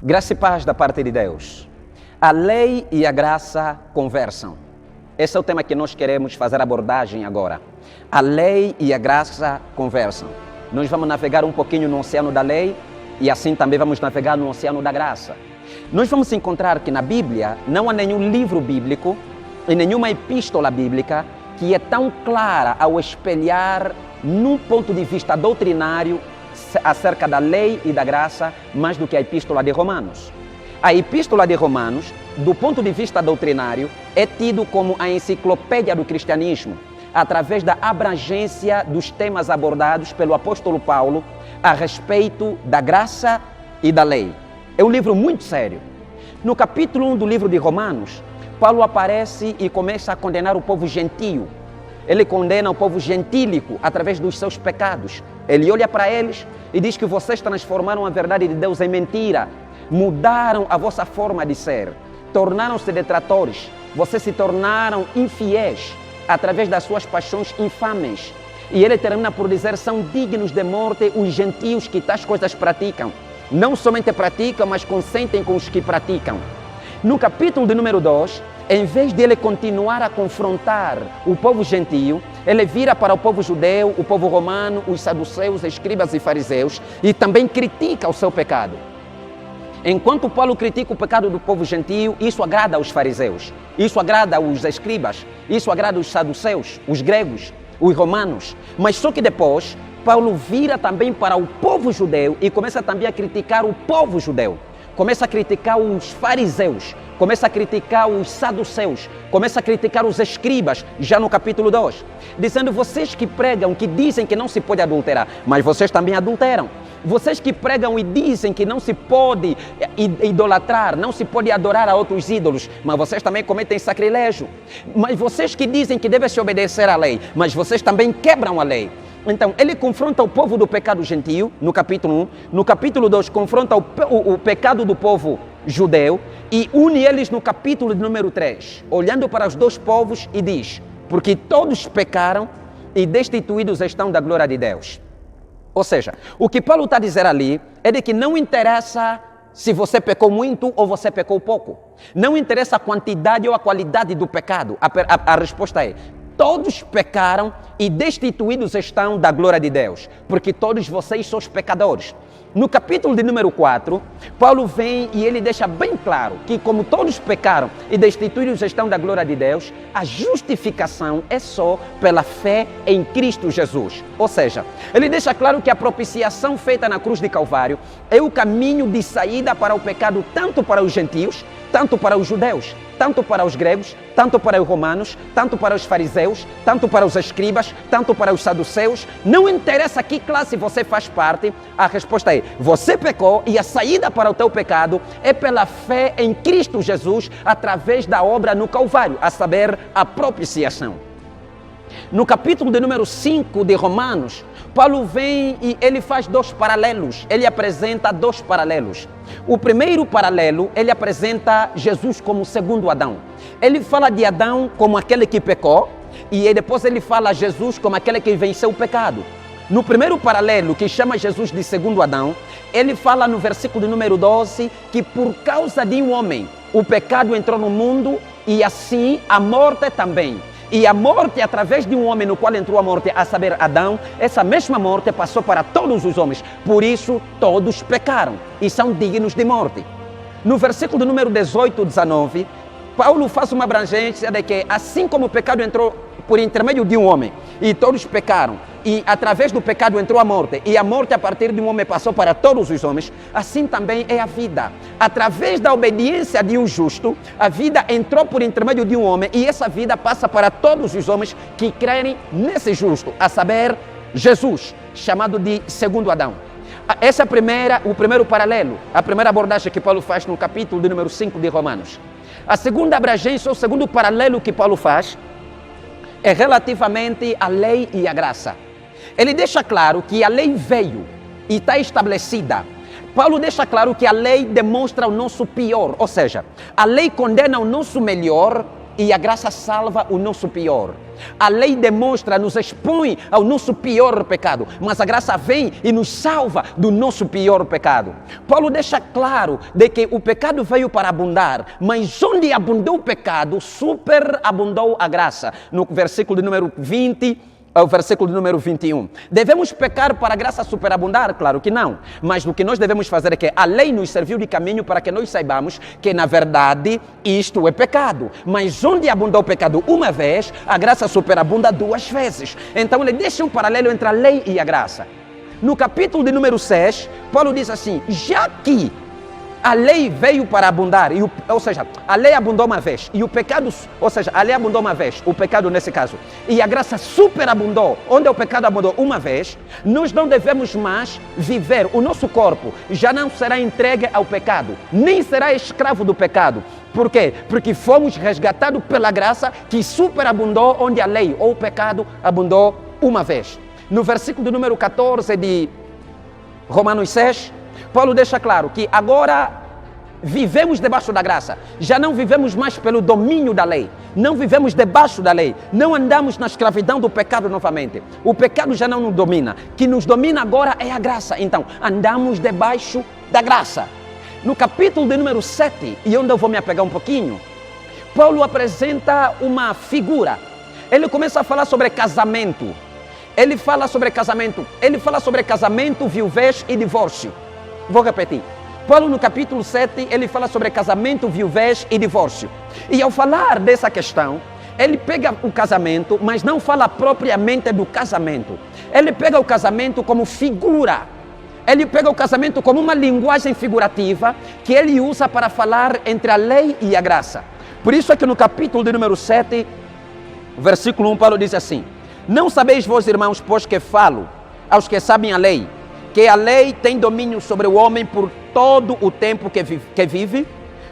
Graça e paz da parte de Deus. A lei e a graça conversam. Esse é o tema que nós queremos fazer abordagem agora. A lei e a graça conversam. Nós vamos navegar um pouquinho no oceano da lei e assim também vamos navegar no oceano da graça. Nós vamos encontrar que na Bíblia não há nenhum livro bíblico e nenhuma epístola bíblica que é tão clara ao espelhar num ponto de vista doutrinário acerca da lei e da graça mais do que a epístola de Romanos. A epístola de Romanos, do ponto de vista doutrinário, é tido como a enciclopédia do cristianismo, através da abrangência dos temas abordados pelo apóstolo Paulo a respeito da graça e da lei. É um livro muito sério. No capítulo 1 do livro de Romanos, Paulo aparece e começa a condenar o povo gentio. Ele condena o povo gentílico através dos seus pecados. Ele olha para eles e diz que vocês transformaram a verdade de Deus em mentira, mudaram a vossa forma de ser, tornaram-se detratores, vocês se tornaram infiéis através das suas paixões infames. E ele termina por dizer: são dignos de morte os gentios que tais coisas praticam. Não somente praticam, mas consentem com os que praticam. No capítulo de número 2, em vez de ele continuar a confrontar o povo gentio, ele vira para o povo judeu, o povo romano, os saduceus, escribas e fariseus, e também critica o seu pecado. Enquanto Paulo critica o pecado do povo gentio, isso agrada aos fariseus, isso agrada aos escribas, isso agrada aos saduceus, os gregos, os romanos. Mas só que depois, Paulo vira também para o povo judeu e começa também a criticar o povo judeu. Começa a criticar os fariseus, começa a criticar os saduceus, começa a criticar os escribas, já no capítulo 2, dizendo: vocês que pregam, que dizem que não se pode adulterar, mas vocês também adulteram. Vocês que pregam e dizem que não se pode idolatrar, não se pode adorar a outros ídolos, mas vocês também cometem sacrilégio. Mas vocês que dizem que deve se obedecer à lei, mas vocês também quebram a lei. Então, ele confronta o povo do pecado gentio, no capítulo 1. No capítulo 2, confronta o pecado do povo judeu e une eles no capítulo de número 3, olhando para os dois povos e diz: porque todos pecaram e destituídos estão da glória de Deus. Ou seja, o que Paulo está a dizer ali é de que não interessa se você pecou muito ou você pecou pouco. Não interessa a quantidade ou a qualidade do pecado. A resposta é: todos pecaram e destituídos estão da glória de Deus, porque todos vocês são os pecadores. No capítulo de número 4, Paulo vem e ele deixa bem claro que, como todos pecaram e destituídos estão da glória de Deus, a justificação é só pela fé em Cristo Jesus. Ou seja, ele deixa claro que a propiciação feita na cruz de Calvário é o caminho de saída para o pecado, tanto para os gentios, tanto para os judeus, tanto para os gregos, tanto para os romanos, tanto para os fariseus, tanto para os escribas, tanto para os saduceus. Não interessa que classe você faz parte, a resposta é: você pecou e a saída para o teu pecado é pela fé em Cristo Jesus através da obra no Calvário, a saber, a propiciação. No capítulo de número 5 de Romanos, Paulo vem e ele faz dois paralelos, ele apresenta dois paralelos. O primeiro paralelo, ele apresenta Jesus como segundo Adão. Ele fala de Adão como aquele que pecou e depois ele fala Jesus como aquele que venceu o pecado. No primeiro paralelo, que chama Jesus de segundo Adão, ele fala no versículo de número 12 que por causa de um homem o pecado entrou no mundo e assim a morte também. E a morte, através de um homem no qual entrou a morte, a saber, Adão, essa mesma morte passou para todos os homens. Por isso, todos pecaram e são dignos de morte. No versículo de número 18 e 19, Paulo faz uma abrangência de que, assim como o pecado entrou por intermédio de um homem e todos pecaram, e através do pecado entrou a morte, e a morte a partir de um homem passou para todos os homens, assim também é a vida. Através da obediência de um justo, a vida entrou por intermédio de um homem, e essa vida passa para todos os homens que crerem nesse justo, a saber, Jesus, chamado de segundo Adão. Esse é o primeiro paralelo, a primeira abordagem que Paulo faz no capítulo de número 5 de Romanos. A segunda abrangência, o segundo paralelo que Paulo faz, é relativamente à lei e à graça. Ele deixa claro que a lei veio e está estabelecida. Paulo deixa claro que a lei demonstra o nosso pior, ou seja, a lei condena o nosso melhor e a graça salva o nosso pior. A lei demonstra, nos expõe ao nosso pior pecado, mas a graça vem e nos salva do nosso pior pecado. Paulo deixa claro de que o pecado veio para abundar, mas onde abundou o pecado, superabundou a graça. No versículo de número 20, ao versículo de número 21. Devemos pecar para a graça superabundar? Claro que não. Mas o que nós devemos fazer é que a lei nos serviu de caminho para que nós saibamos que, na verdade, isto é pecado. Mas onde abundou o pecado uma vez, a graça superabunda duas vezes. Então ele deixa um paralelo entre a lei e a graça. No capítulo de número 6, Paulo diz assim: já que a lei veio para abundar, ou seja, a lei abundou uma vez, e o pecado, ou seja, a lei abundou uma vez, o pecado nesse caso, e a graça superabundou, onde o pecado abundou uma vez, nós não devemos mais viver, o nosso corpo já não será entregue ao pecado, nem será escravo do pecado. Por quê? Porque fomos resgatados pela graça que superabundou onde a lei ou o pecado abundou uma vez. No versículo de número 14 de Romanos 6, Paulo deixa claro que agora vivemos debaixo da graça. Já não vivemos mais pelo domínio da lei. Não vivemos debaixo da lei. Não andamos na escravidão do pecado novamente. O pecado já não nos domina. O que nos domina agora é a graça. Então, andamos debaixo da graça. No capítulo de número 7, e onde eu vou me apegar um pouquinho, Paulo apresenta uma figura. Ele começa a falar sobre casamento. Ele fala sobre casamento, viuvez e divórcio. Vou repetir. Paulo, no capítulo 7, ele fala sobre casamento, viuvez e divórcio. E ao falar dessa questão, ele pega o casamento, mas não fala propriamente do casamento. Ele pega o casamento como figura. Ele pega o casamento como uma linguagem figurativa que ele usa para falar entre a lei e a graça. Por isso é que no capítulo de número 7, versículo 1, Paulo diz assim: não sabeis vós, irmãos, pois que falo aos que sabem a lei, que a lei tem domínio sobre o homem por todo o tempo que vive,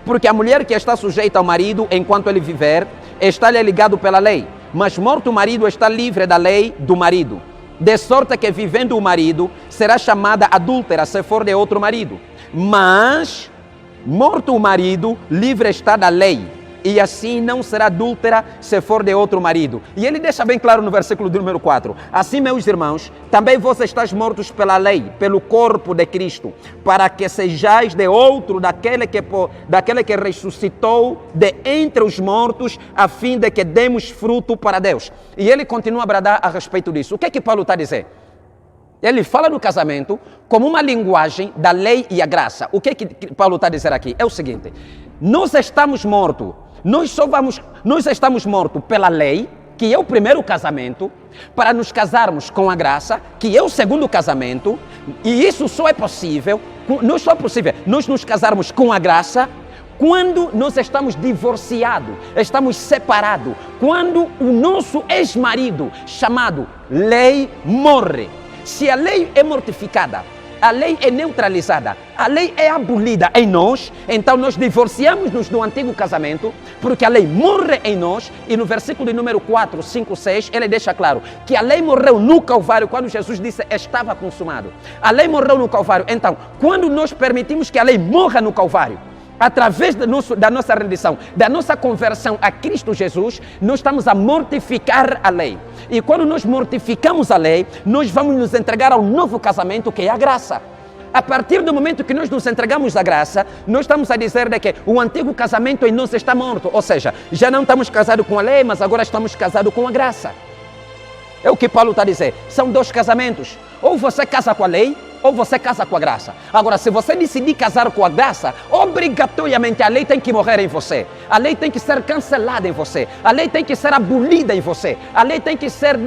porque a mulher que está sujeita ao marido enquanto ele viver, está-lhe ligado pela lei, mas morto o marido está livre da lei do marido, de sorte que vivendo o marido, será chamada adúltera se for de outro marido, mas morto o marido, livre está da lei, e assim não será adúltera se for de outro marido. E ele deixa bem claro no versículo de número 4. Assim, meus irmãos, também vós estáis mortos pela lei, pelo corpo de Cristo, para que sejais de outro daquele que ressuscitou de entre os mortos, a fim de que demos fruto para Deus. E ele continua a bradar a respeito disso. O que é que Paulo está a dizer? Ele fala do casamento como uma linguagem da lei e a graça. O que é que Paulo está a dizer aqui? É o seguinte: nós estamos mortos. Nós estamos mortos pela lei, que é o primeiro casamento, para nos casarmos com a graça, que é o segundo casamento, e isso só é possível, nós nos casarmos com a graça quando nós estamos divorciados, estamos separados, quando o nosso ex-marido, chamado lei, morre. Se a lei é mortificada, a lei é neutralizada, a lei é abolida em nós, então nós divorciamos-nos do antigo casamento, porque a lei morre em nós, e no versículo de número 4, 5, 6, ele deixa claro que a lei morreu no Calvário, quando Jesus disse estava consumado. A lei morreu no Calvário. Então, quando nós permitimos que a lei morra no Calvário, através da nossa rendição, da nossa conversão a Cristo Jesus, nós estamos a mortificar a lei. E quando nós mortificamos a lei, nós vamos nos entregar ao novo casamento, que é a graça. A partir do momento que nós nos entregamos à graça, nós estamos a dizer de que o antigo casamento em nós está morto. Ou seja, já não estamos casados com a lei, mas agora estamos casados com a graça. É o que Paulo está a dizer. São dois casamentos. Ou você casa com a lei, ou você casa com a graça. Agora, se você decidir casar com a graça, obrigatoriamente a lei tem que morrer em você. A lei tem que ser cancelada em você. A lei tem que ser abolida em você. A lei tem que ser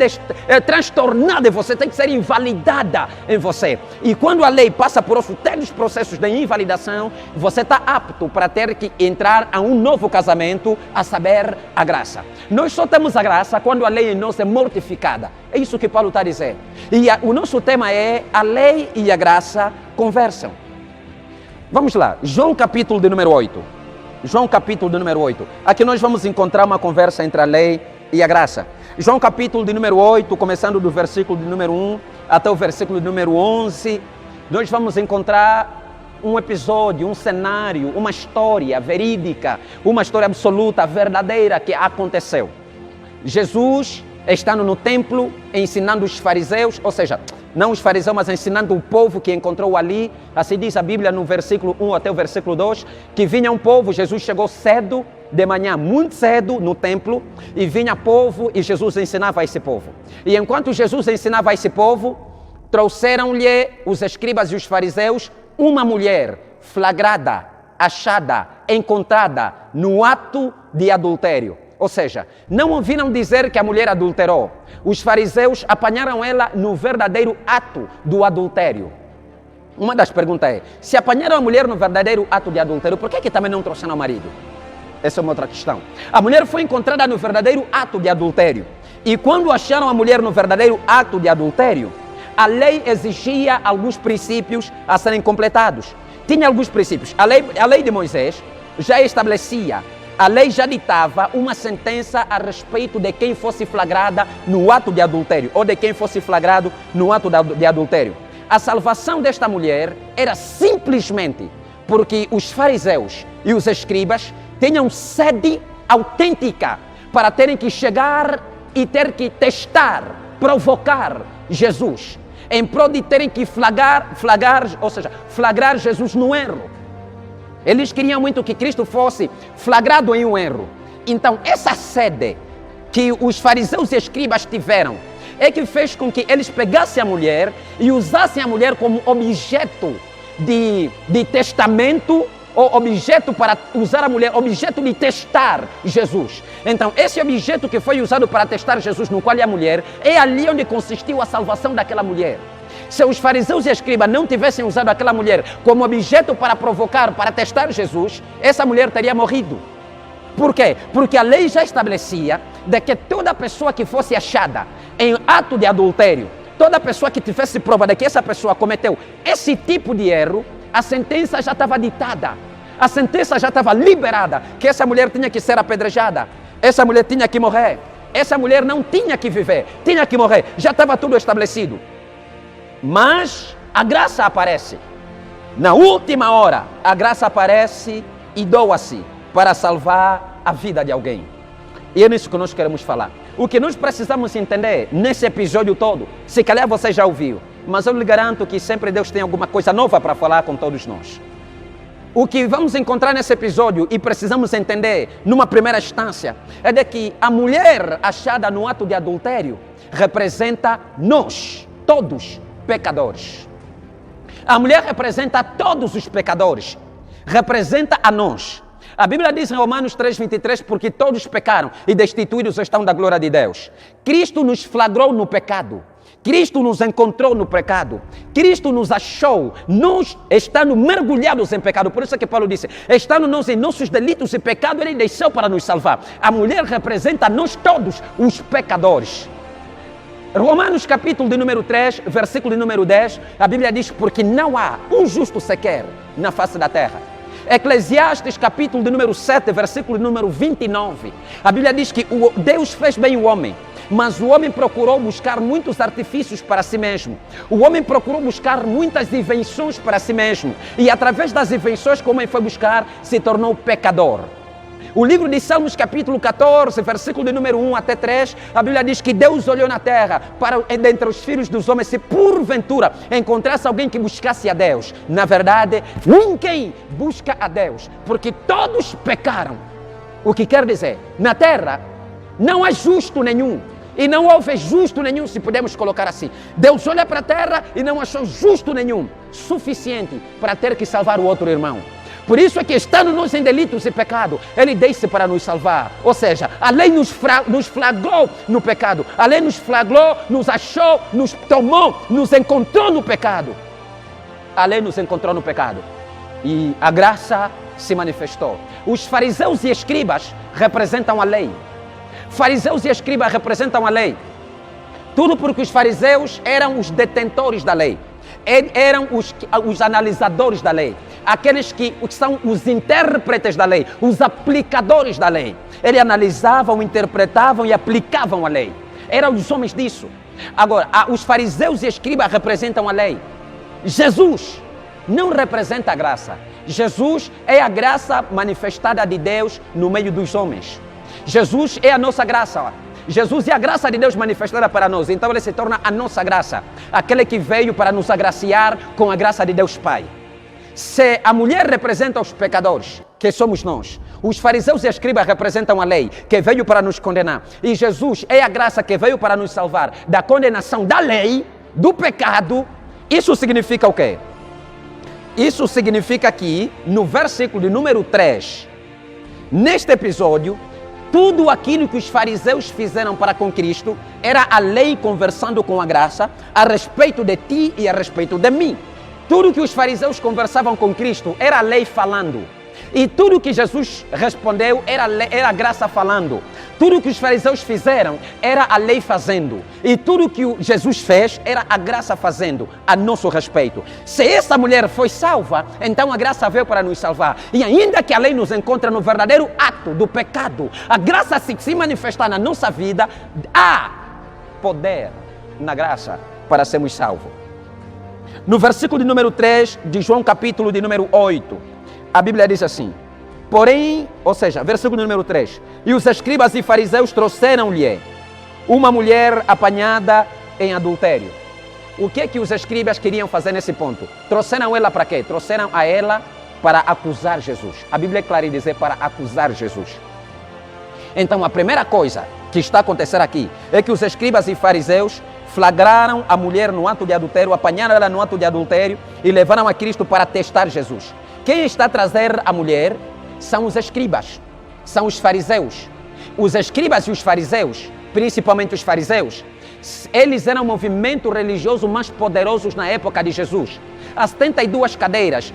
transtornada em você, tem que ser invalidada em você. E quando a lei passa por os processos de invalidação, você está apto para ter que entrar a um novo casamento, a saber, a graça. Nós só temos a graça quando a lei em nós é mortificada. É isso que Paulo está a dizer. E o nosso tema é a lei e a graça conversam. Vamos lá, João capítulo de número 8. João capítulo de número 8. Aqui nós vamos encontrar uma conversa entre a lei e a graça. João capítulo de número 8, começando do versículo de número 1 até o versículo de número 11, nós vamos encontrar um episódio, um cenário, uma história verídica, uma história absoluta, verdadeira que aconteceu. Jesus estando no templo, ensinando os fariseus, ou seja, não os fariseus, mas ensinando o povo que encontrou ali. Assim diz a Bíblia no versículo 1 até o versículo 2, que vinha um povo, Jesus chegou cedo, de manhã, muito cedo no templo, e vinha povo e Jesus ensinava a esse povo. E enquanto Jesus ensinava a esse povo, trouxeram-lhe os escribas e os fariseus uma mulher flagrada, achada, encontrada no ato de adultério. Ou seja, não ouviram dizer que a mulher adulterou. Os fariseus apanharam ela no verdadeiro ato do adultério. Uma das perguntas é, se apanharam a mulher no verdadeiro ato de adultério, por que também não trouxeram o marido? Essa é uma outra questão. A mulher foi encontrada no verdadeiro ato de adultério. E quando acharam a mulher no verdadeiro ato de adultério, a lei exigia alguns princípios a serem completados. Tinha alguns princípios. A lei de Moisés já estabelecia, a lei já ditava uma sentença a respeito de quem fosse flagrada no ato de adultério, ou de quem fosse flagrado no ato de adultério. A salvação desta mulher era simplesmente porque os fariseus e os escribas tinham sede autêntica para terem que chegar e ter que testar, provocar Jesus, em prol de terem que flagrar Jesus no erro. Eles queriam muito que Cristo fosse flagrado em um erro. Então, essa sede que os fariseus e escribas tiveram é que fez com que eles pegassem a mulher e usassem a mulher como objeto de testamento, ou objeto para usar a mulher, objeto de testar Jesus. Então, esse objeto que foi usado para testar Jesus, no qual é a mulher, é ali onde consistiu a salvação daquela mulher. Se os fariseus e escribas não tivessem usado aquela mulher como objeto para provocar, para testar Jesus, essa mulher teria morrido. Por quê? Porque a lei já estabelecia de que toda pessoa que fosse achada em ato de adultério, toda pessoa que tivesse prova de que essa pessoa cometeu esse tipo de erro, a sentença já estava ditada, a sentença já estava liberada, que essa mulher tinha que ser apedrejada, essa mulher tinha que morrer, essa mulher não tinha que viver, tinha que morrer, já estava tudo estabelecido. Mas a graça aparece. Na última hora, a graça aparece e doa-se para salvar a vida de alguém. E é nisso que nós queremos falar. O que nós precisamos entender nesse episódio todo, se calhar você já ouviu, mas eu lhe garanto que sempre Deus tem alguma coisa nova para falar com todos nós. O que vamos encontrar nesse episódio e precisamos entender numa primeira instância é de que a mulher achada no ato de adultério representa nós, todos pecadores. A mulher representa todos os pecadores, representa a nós. A Bíblia diz em Romanos 3:23, porque todos pecaram e destituídos estão da glória de Deus. Cristo nos flagrou no pecado. Cristo nos encontrou no pecado. Cristo nos achou, nós estando mergulhados em pecado. Por isso é que Paulo disse, estando nós em nossos delitos e pecado, Ele desceu para nos salvar. A mulher representa nós todos, os pecadores. Romanos capítulo de número 3, versículo de número 10, a Bíblia diz, porque não há um justo sequer na face da terra. Eclesiastes capítulo de número 7, versículo de número 29, a Bíblia diz que Deus fez bem o homem, mas o homem procurou buscar muitos artifícios para si mesmo. O homem procurou buscar muitas invenções para si mesmo, e através das invenções que o homem foi buscar, se tornou pecador. O livro de Salmos capítulo 14, versículo de número 1 até 3, a Bíblia diz que Deus olhou na terra para dentre os filhos dos homens, se porventura encontrasse alguém que buscasse a Deus. Na verdade, ninguém busca a Deus, porque todos pecaram. O que quer dizer, na terra não há justo nenhum, e não houve justo nenhum, se podemos colocar assim. Deus olha para a terra e não achou justo nenhum, suficiente para ter que salvar o outro irmão. Por isso é que, estando nós em delitos e pecado, Ele desce para nos salvar. Ou seja, a lei nos flagrou no pecado. A lei nos flagrou, nos achou, nos tomou, nos encontrou no pecado. A lei nos encontrou no pecado. E a graça se manifestou. Os fariseus e escribas representam a lei. Fariseus e escribas representam a lei. Tudo porque os fariseus eram os detentores da lei. Eram os analisadores da lei, aqueles que são os intérpretes da lei, os aplicadores da lei. Eles analisavam, interpretavam e aplicavam a lei. Eram os homens disso. Agora, os fariseus e escribas representam a lei. Jesus não representa a graça. Jesus é a graça manifestada de Deus no meio dos homens. Jesus é a nossa graça. Jesus é a graça de Deus manifestada para nós. Então ele se torna a nossa graça. Aquele que veio para nos agraciar com a graça de Deus Pai. Se a mulher representa os pecadores, que somos nós, os fariseus e escribas representam a lei, que veio para nos condenar, e Jesus é a graça que veio para nos salvar da condenação da lei, do pecado, isso significa o quê? Isso significa que, no versículo de número 3, neste episódio, tudo aquilo que os fariseus fizeram para com Cristo era a lei conversando com a graça a respeito de ti e a respeito de mim. Tudo que os fariseus conversavam com Cristo era a lei falando. E tudo que Jesus respondeu era a graça falando. Tudo que os fariseus fizeram era a lei fazendo. E tudo que Jesus fez era a graça fazendo a nosso respeito. Se essa mulher foi salva, então a graça veio para nos salvar. E ainda que a lei nos encontre no verdadeiro ato do pecado, a graça se manifestar na nossa vida, há poder na graça para sermos salvos. No versículo de número 3 de João capítulo de número 8, a Bíblia diz assim: porém, ou seja, versículo de número 3, e os escribas e fariseus trouxeram-lhe uma mulher apanhada em adultério. O que os escribas queriam fazer nesse ponto? Trouxeram ela para quê? Trouxeram a ela para acusar Jesus. A Bíblia é clara em dizer para acusar Jesus. Então a primeira coisa que está acontecendo aqui é que os escribas e fariseus flagraram a mulher no ato de adultério, apanharam ela no ato de adultério e levaram a Cristo para testar Jesus. Quem está a trazer a mulher são os escribas, são os fariseus. Os escribas e os fariseus, principalmente os fariseus, eles eram o movimento religioso mais poderoso na época de Jesus. As 72 cadeiras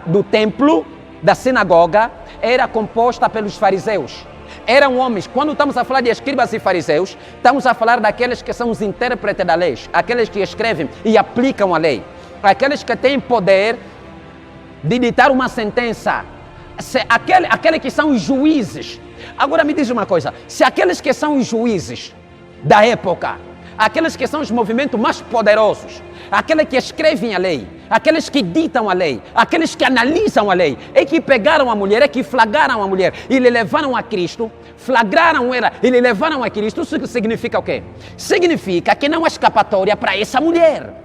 do templo, da sinagoga, era composta pelos fariseus. Eram homens, quando estamos a falar de escribas e fariseus, estamos a falar daqueles que são os intérpretes da lei, aqueles que escrevem e aplicam a lei, aqueles que têm poder de ditar uma sentença, aqueles que são os juízes. Agora me diz uma coisa, se aqueles que são os juízes da época, aqueles que são os movimentos mais poderosos, aqueles que escrevem a lei, aqueles que ditam a lei, aqueles que analisam a lei, é que pegaram a mulher, é que flagraram a mulher e lhe levaram a Cristo, flagraram ela e lhe levaram a Cristo, isso significa o quê? Significa que não há escapatória para essa mulher.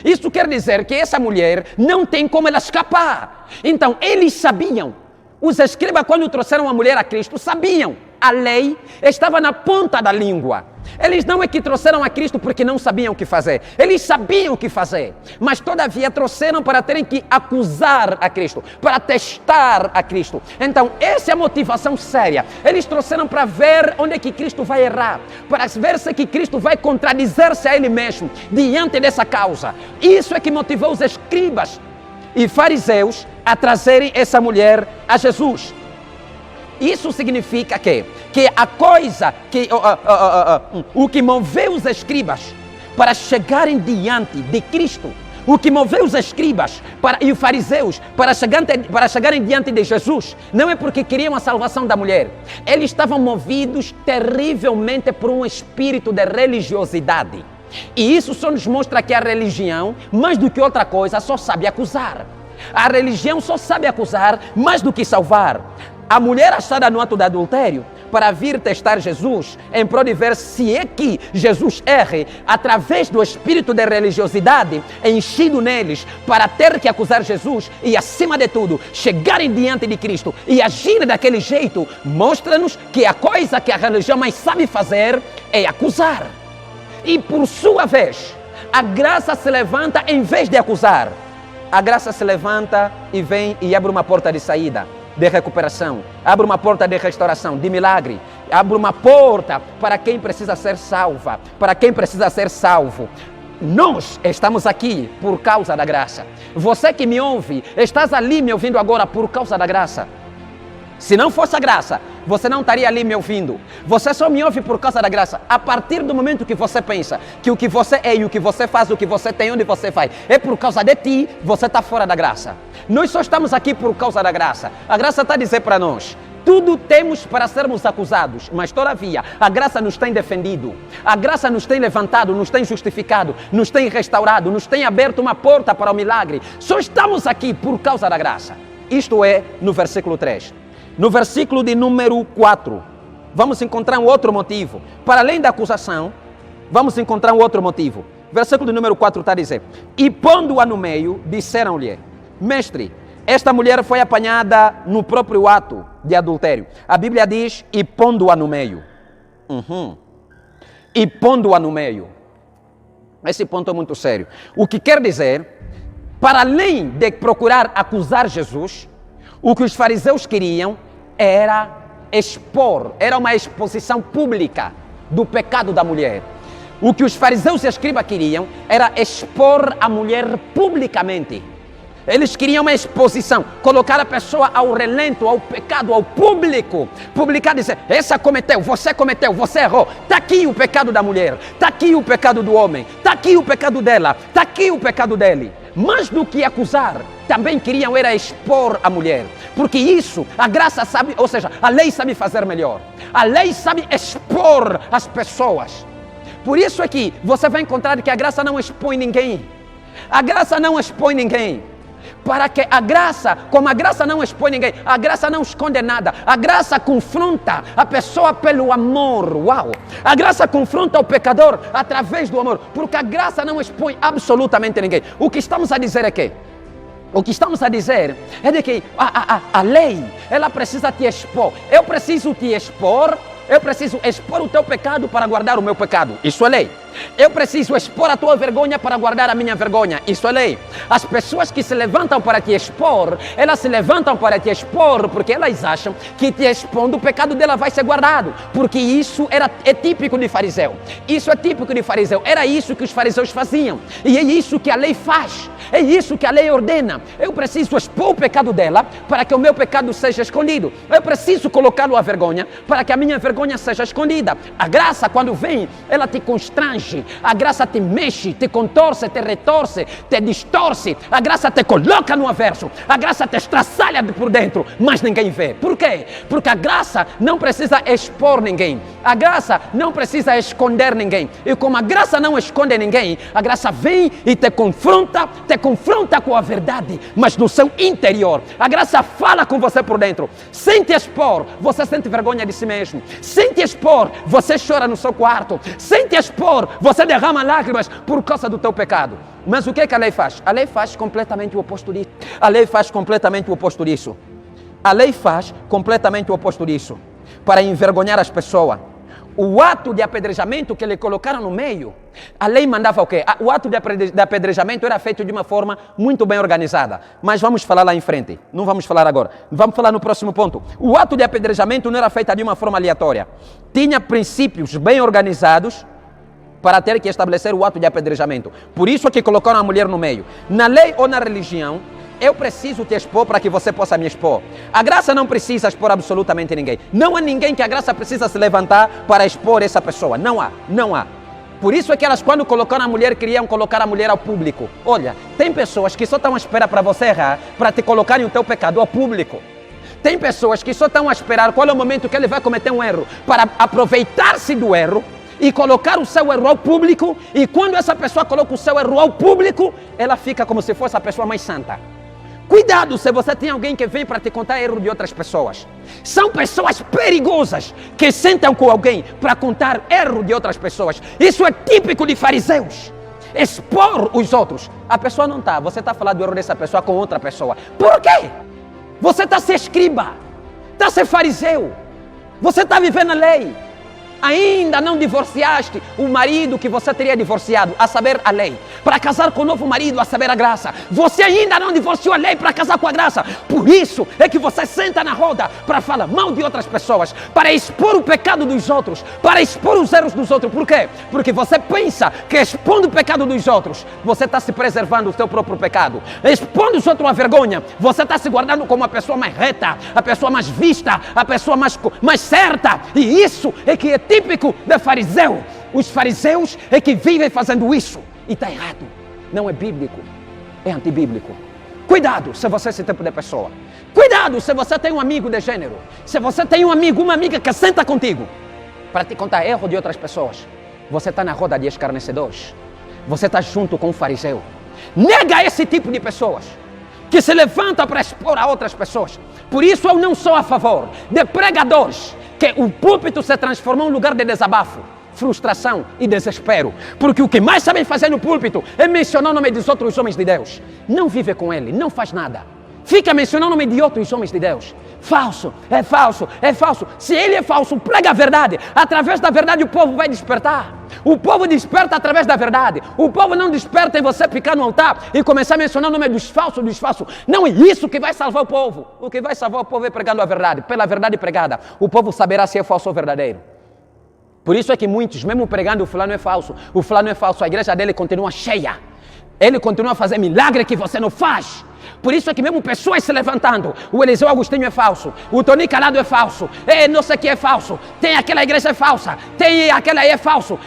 Isso quer dizer que essa mulher não tem como ela escapar. Então, eles sabiam, os escribas quando trouxeram a mulher a Cristo, sabiam, a lei estava na ponta da língua. Eles não é que trouxeram a Cristo porque não sabiam o que fazer. Eles sabiam o que fazer. Mas todavia trouxeram para terem que acusar a Cristo, para testar a Cristo. Então essa é a motivação séria. Eles trouxeram para ver onde é que Cristo vai errar, para ver se que Cristo vai contradizer-se a Ele mesmo diante dessa causa. Isso é que motivou os escribas e fariseus a trazerem essa mulher a Jesus. Isso significa que a coisa, o que moveu os escribas para chegarem diante de Cristo, o que moveu os escribas e os fariseus para chegarem diante de Jesus, não é porque queriam a salvação da mulher. Eles estavam movidos terrivelmente por um espírito de religiosidade. E isso só nos mostra que a religião, mais do que outra coisa, só sabe acusar. A religião só sabe acusar mais do que salvar. A mulher achada no ato de adultério para vir testar Jesus em prol de ver se é que Jesus erre através do espírito de religiosidade enchido neles para ter que acusar Jesus e, acima de tudo, chegarem diante de Cristo e agir daquele jeito, mostra-nos que a coisa que a religião mais sabe fazer é acusar. E por sua vez, a graça se levanta em vez de acusar. A graça se levanta e vem e abre uma porta de saída, de recuperação, abre uma porta de restauração, de milagre, abre uma porta para quem precisa ser salva, para quem precisa ser salvo. Nós estamos aqui por causa da graça. Você que me ouve, estás ali me ouvindo agora por causa da graça. Se não fosse a graça, você não estaria ali me ouvindo. Você só me ouve por causa da graça. A partir do momento que você pensa que o que você é e o que você faz, o que você tem, onde você vai, é por causa de ti, você está fora da graça. Nós só estamos aqui por causa da graça. A graça está a dizer para nós, tudo temos para sermos acusados, mas todavia a graça nos tem defendido, a graça nos tem levantado, nos tem justificado, nos tem restaurado, nos tem aberto uma porta para o milagre. Só estamos aqui por causa da graça. Isto é no versículo 3. No versículo de número 4, vamos encontrar um outro motivo. Para além da acusação, vamos encontrar um outro motivo. Versículo de número 4 está a dizer: e pondo-a no meio, disseram-lhe: mestre, esta mulher foi apanhada no próprio ato de adultério. A Bíblia diz: e pondo-a no meio. E pondo-a no meio. Esse ponto é muito sério. O que quer dizer, para além de procurar acusar Jesus, o que os fariseus queriam era expor, era uma exposição pública do pecado da mulher. O que os fariseus e a escriba queriam era expor a mulher publicamente. Eles queriam uma exposição, colocar a pessoa ao relento, ao pecado, ao público. Publicar, dizer: essa cometeu, você errou. Está aqui o pecado da mulher, está aqui o pecado do homem, está aqui o pecado dela, está aqui o pecado dele. Mais do que acusar, também queriam era expor a mulher. Porque isso, a graça sabe, ou seja, a lei sabe fazer melhor. A lei sabe expor as pessoas. Por isso é que você vai encontrar que a graça não expõe ninguém. A graça não expõe ninguém. Para que a graça, como a graça não expõe ninguém, a graça não esconde nada. A graça confronta a pessoa pelo amor. Uau! A graça confronta o pecador através do amor. Porque a graça não expõe absolutamente ninguém. O que estamos a dizer é que o que estamos a dizer é de que a lei, ela precisa te expor. Eu preciso te expor. Eu preciso expor o teu pecado para guardar o meu pecado. Isso é lei. Eu preciso expor a tua vergonha para guardar a minha vergonha. Isso é lei. As pessoas que se levantam para te expor, elas se levantam para te expor porque elas acham que te expondo o pecado dela vai ser guardado. Porque isso é típico de fariseu. Isso é típico de fariseu. Era isso que os fariseus faziam. E é isso que a lei faz. É isso que a lei ordena. Eu preciso expor o pecado dela para que o meu pecado seja escondido. Eu preciso colocá-lo à vergonha para que a minha vergonha seja escondida. A graça, quando vem, ela te constrange. A graça te mexe, te contorce, te retorce, te distorce. A graça te coloca no avesso. A graça te estraçalha por dentro, mas ninguém vê. Por quê? Porque a graça não precisa expor ninguém. A graça não precisa esconder ninguém. E como a graça não esconde ninguém, a graça vem e te confronta com a verdade, mas no seu interior. A graça fala com você por dentro. Sem te expor, você sente vergonha de si mesmo. Sem te expor, você chora no seu quarto. Sem te expor, você derrama lágrimas por causa do teu pecado. Mas o que é que a lei faz? A lei faz completamente o oposto disso. A lei faz completamente o oposto disso. A lei faz completamente o oposto disso. Para envergonhar as pessoas. O ato de apedrejamento que lhe colocaram no meio, a lei mandava o quê? O ato de apedrejamento era feito de uma forma muito bem organizada. Mas vamos falar lá em frente. Não vamos falar agora. Vamos falar no próximo ponto. O ato de apedrejamento não era feito de uma forma aleatória. Tinha princípios bem organizados para ter que estabelecer o ato de apedrejamento. Por isso é que colocaram a mulher no meio. Na lei ou na religião, eu preciso te expor para que você possa me expor. A graça não precisa expor absolutamente ninguém. Não há ninguém que a graça precisa se levantar para expor essa pessoa. Não há. Por isso é que elas, quando colocaram a mulher, queriam colocar a mulher ao público. Olha, tem pessoas que só estão à espera para você errar, para te colocarem o teu pecado ao público. Tem pessoas que só estão a esperar qual é o momento que ele vai cometer um erro, para aproveitar-se do erro e colocar o seu erro ao público. E quando essa pessoa coloca o seu erro ao público, ela fica como se fosse a pessoa mais santa. Cuidado se você tem alguém que vem para te contar erro de outras pessoas. São pessoas perigosas que sentam com alguém para contar erro de outras pessoas. Isso é típico de fariseus. Expor os outros. A pessoa não está. Você está falando do erro dessa pessoa com outra pessoa. Por quê? Você está a ser escriba. Está a ser fariseu. Você está vivendo a lei. Ainda não divorciaste o marido que você teria divorciado, a saber, a lei. Para casar com o novo marido, a saber, a graça. Você ainda não divorciou a lei para casar com a graça. Por isso é que você senta na roda para falar mal de outras pessoas, para expor o pecado dos outros, para expor os erros dos outros. Por quê? Porque você pensa que expondo o pecado dos outros, você está se preservando do seu próprio pecado. Expondo os outros à vergonha, você está se guardando como a pessoa mais reta, a pessoa mais vista, a pessoa mais certa. E isso é que é típico de fariseu. Os fariseus é que vivem fazendo isso. E está errado. Não é bíblico. É antibíblico. Cuidado se você é esse tipo de pessoa. Cuidado se você tem um amigo de gênero. Se você tem um amigo, uma amiga que senta contigo para te contar erro de outras pessoas. Você está na roda de escarnecedores. Você está junto com um fariseu. Nega esse tipo de pessoas que se levantam para expor a outras pessoas. Por isso eu não sou a favor de pregadores que o púlpito se transformou em um lugar de desabafo, frustração e desespero. Porque o que mais sabem fazer no púlpito é mencionar o nome dos outros homens de Deus. Não vive com ele, não faz nada. Fica mencionando o nome de outros homens de Deus. Falso, é falso, é falso. Se ele é falso, prega a verdade. Através da verdade o povo vai despertar. O povo desperta através da verdade. O povo não desperta em você ficar no altar e começar a mencionar o nome dos falsos, dos falsos. Não é isso que vai salvar o povo. O que vai salvar o povo é pregando a verdade. Pela verdade pregada, o povo saberá se é falso ou verdadeiro. Por isso é que muitos, mesmo pregando, o fulano é falso. O fulano é falso, a igreja dele continua cheia. Ele continua a fazer milagre que você não faz. Por isso é que mesmo pessoas se levantando, o Eliseu Agostinho é falso, o Tony Calado é falso, não sei o que é falso, tem aquela igreja é falsa, tem aquela aí é falso,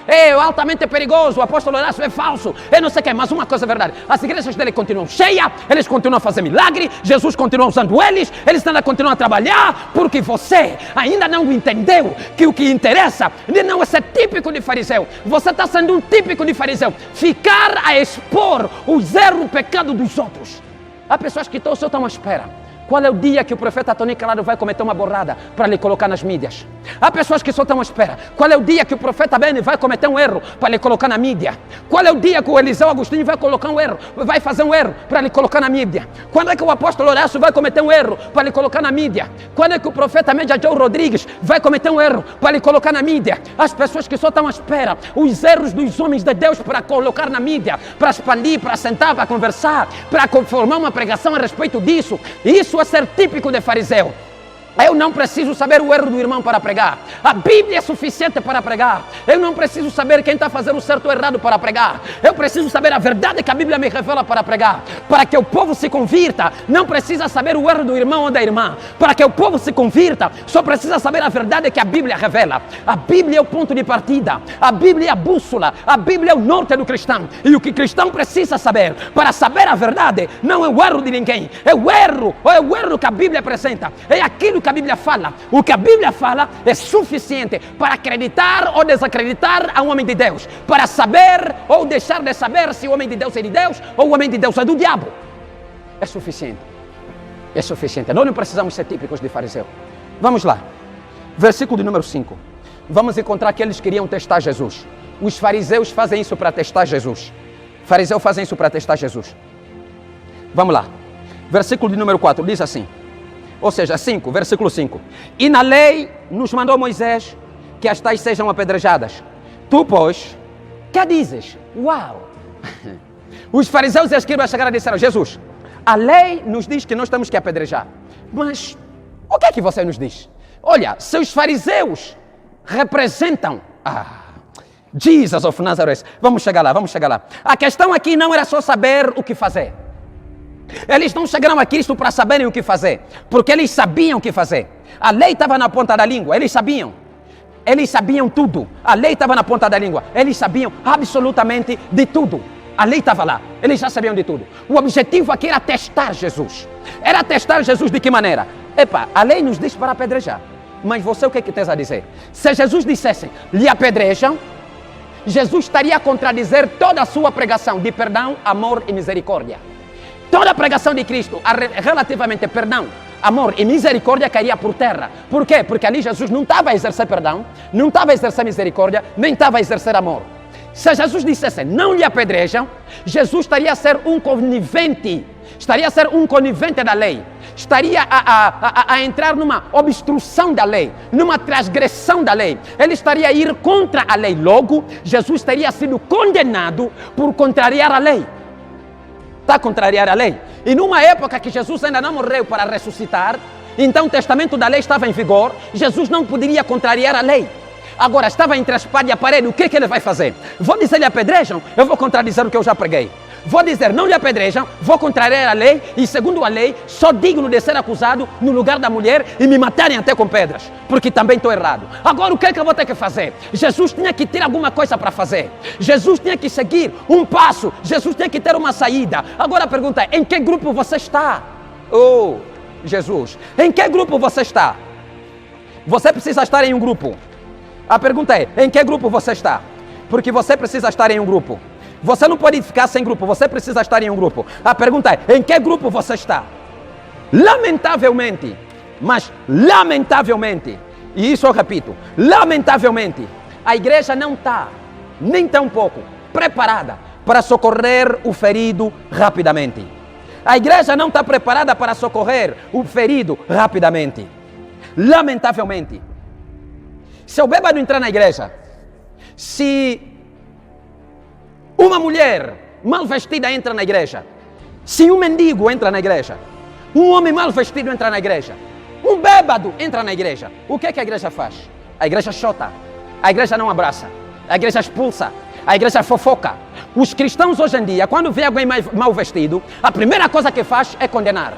altamente perigoso, o apóstolo Horácio é falso, não sei o que, mas uma coisa é verdade, as igrejas dele continuam cheias, eles continuam a fazer milagre, Jesus continua usando eles ainda continuam a trabalhar, porque você ainda não entendeu que o que interessa não é ser típico de fariseu, você está sendo um típico de fariseu, ficar a expor os erros, o pecado dos outros. Há pessoas que só estão à espera. Qual é o dia que o profeta Tony Calado vai cometer uma borrada para lhe colocar nas mídias? Há pessoas que só estão à espera. Qual é o dia que o profeta Beni vai cometer um erro para lhe colocar na mídia? Qual é o dia que o Eliseu Agostinho vai colocar um erro, vai fazer um erro para lhe colocar na mídia? Quando é que o apóstolo Horácio vai cometer um erro para lhe colocar na mídia? Quando é que o profeta Média Joe Rodrigues vai cometer um erro para lhe colocar na mídia? As pessoas que só estão à espera, os erros dos homens de Deus para colocar na mídia, para expandir, para sentar, para conversar, para formar uma pregação a respeito disso. Isso é ser típico de fariseu. Eu não preciso saber o erro do irmão para pregar. A Bíblia é suficiente para pregar. Eu não preciso saber quem está fazendo o certo ou errado para pregar. Eu preciso saber a verdade que a Bíblia me revela para pregar. Para que o povo se convirta, não precisa saber o erro do irmão ou da irmã. Para que o povo se convirta, só precisa saber a verdade que a Bíblia revela. A Bíblia é o ponto de partida. A Bíblia é a bússola. A Bíblia é o norte do cristão. E o que o cristão precisa saber, para saber a verdade, não é o erro de ninguém. É o erro que a Bíblia apresenta. É aquilo que a Bíblia fala. O que a Bíblia fala é suficiente para acreditar ou desacreditar a um homem de Deus, para saber ou deixar de saber se o homem de Deus é de Deus ou o homem de Deus é do diabo. É suficiente. É suficiente. Nós não precisamos ser típicos de fariseu. Vamos lá. Versículo de número 5. Vamos encontrar que eles queriam testar Jesus. Os fariseus fazem isso para testar Jesus. Fariseus fazem isso para testar Jesus. Vamos lá. Versículo de número 4 diz assim. Ou seja, 5, versículo 5. E na lei nos mandou Moisés que as tais sejam apedrejadas. Tu, pois, que dizes? Uau! Os fariseus e as escribas chegaram e disseram, Jesus, a lei nos diz que nós temos que apedrejar. Mas o que é que você nos diz? Olha, seus fariseus representam... Jesus of Nazareth. Vamos chegar lá. A questão aqui não era só saber o que fazer. Eles não chegaram a Cristo para saberem o que fazer, porque eles sabiam o que fazer. A lei estava na ponta da língua, eles sabiam tudo. A lei estava na ponta da língua, eles sabiam absolutamente de tudo. A lei estava lá, eles já sabiam de tudo. O objetivo aqui era testar Jesus. Era testar Jesus de que maneira? A lei nos diz para apedrejar. Mas você o que tens a dizer? Se Jesus dissesse, lhe apedrejam, Jesus estaria a contradizer toda a sua pregação de perdão, amor e misericórdia. Toda a pregação de Cristo relativamente perdão, amor e misericórdia cairia por terra. Por quê? Porque ali Jesus não estava a exercer perdão, não estava a exercer misericórdia, nem estava a exercer amor. Se Jesus dissesse, não lhe apedrejam, Jesus estaria a ser um conivente, da lei. Estaria a entrar numa obstrução da lei, numa transgressão da lei. Ele estaria a ir contra a lei. Logo, Jesus teria sido condenado por contrariar a lei. Está a contrariar a lei. E numa época que Jesus ainda não morreu para ressuscitar, então o testamento da lei estava em vigor, Jesus não poderia contrariar a lei. Agora estava entre a espada e a parede, o que ele vai fazer? Vou dizer-lhe apedrejam? Eu vou contradizer o que eu já preguei. Vou dizer, não lhe apedrejam, vou contrariar a lei e, segundo a lei, sou digno de ser acusado no lugar da mulher e me matarem até com pedras, porque também estou errado. Agora, o que é que eu vou ter que fazer? Jesus tinha que ter alguma coisa para fazer. Jesus tinha que seguir um passo. Jesus tinha que ter uma saída. Agora a pergunta é, em que grupo você está? Oh, Jesus, em que grupo você está? Você precisa estar em um grupo. A pergunta é, em que grupo você está? Porque você precisa estar em um grupo. Você não pode ficar sem grupo, você precisa estar em um grupo. A pergunta é, em que grupo você está? Lamentavelmente, mas lamentavelmente, e isso eu repito, lamentavelmente, a igreja não está, nem tão pouco, preparada para socorrer o ferido rapidamente. A igreja não está preparada para socorrer o ferido rapidamente. Lamentavelmente. Se o bêbado entrar na igreja, se uma mulher mal vestida entra na igreja, se um mendigo entra na igreja, um homem mal vestido entra na igreja, um bêbado entra na igreja, o que é que a igreja faz? A igreja chota, a igreja não abraça, a igreja expulsa, a igreja fofoca. Os cristãos hoje em dia, quando vê alguém mal vestido, a primeira coisa que faz é condenar.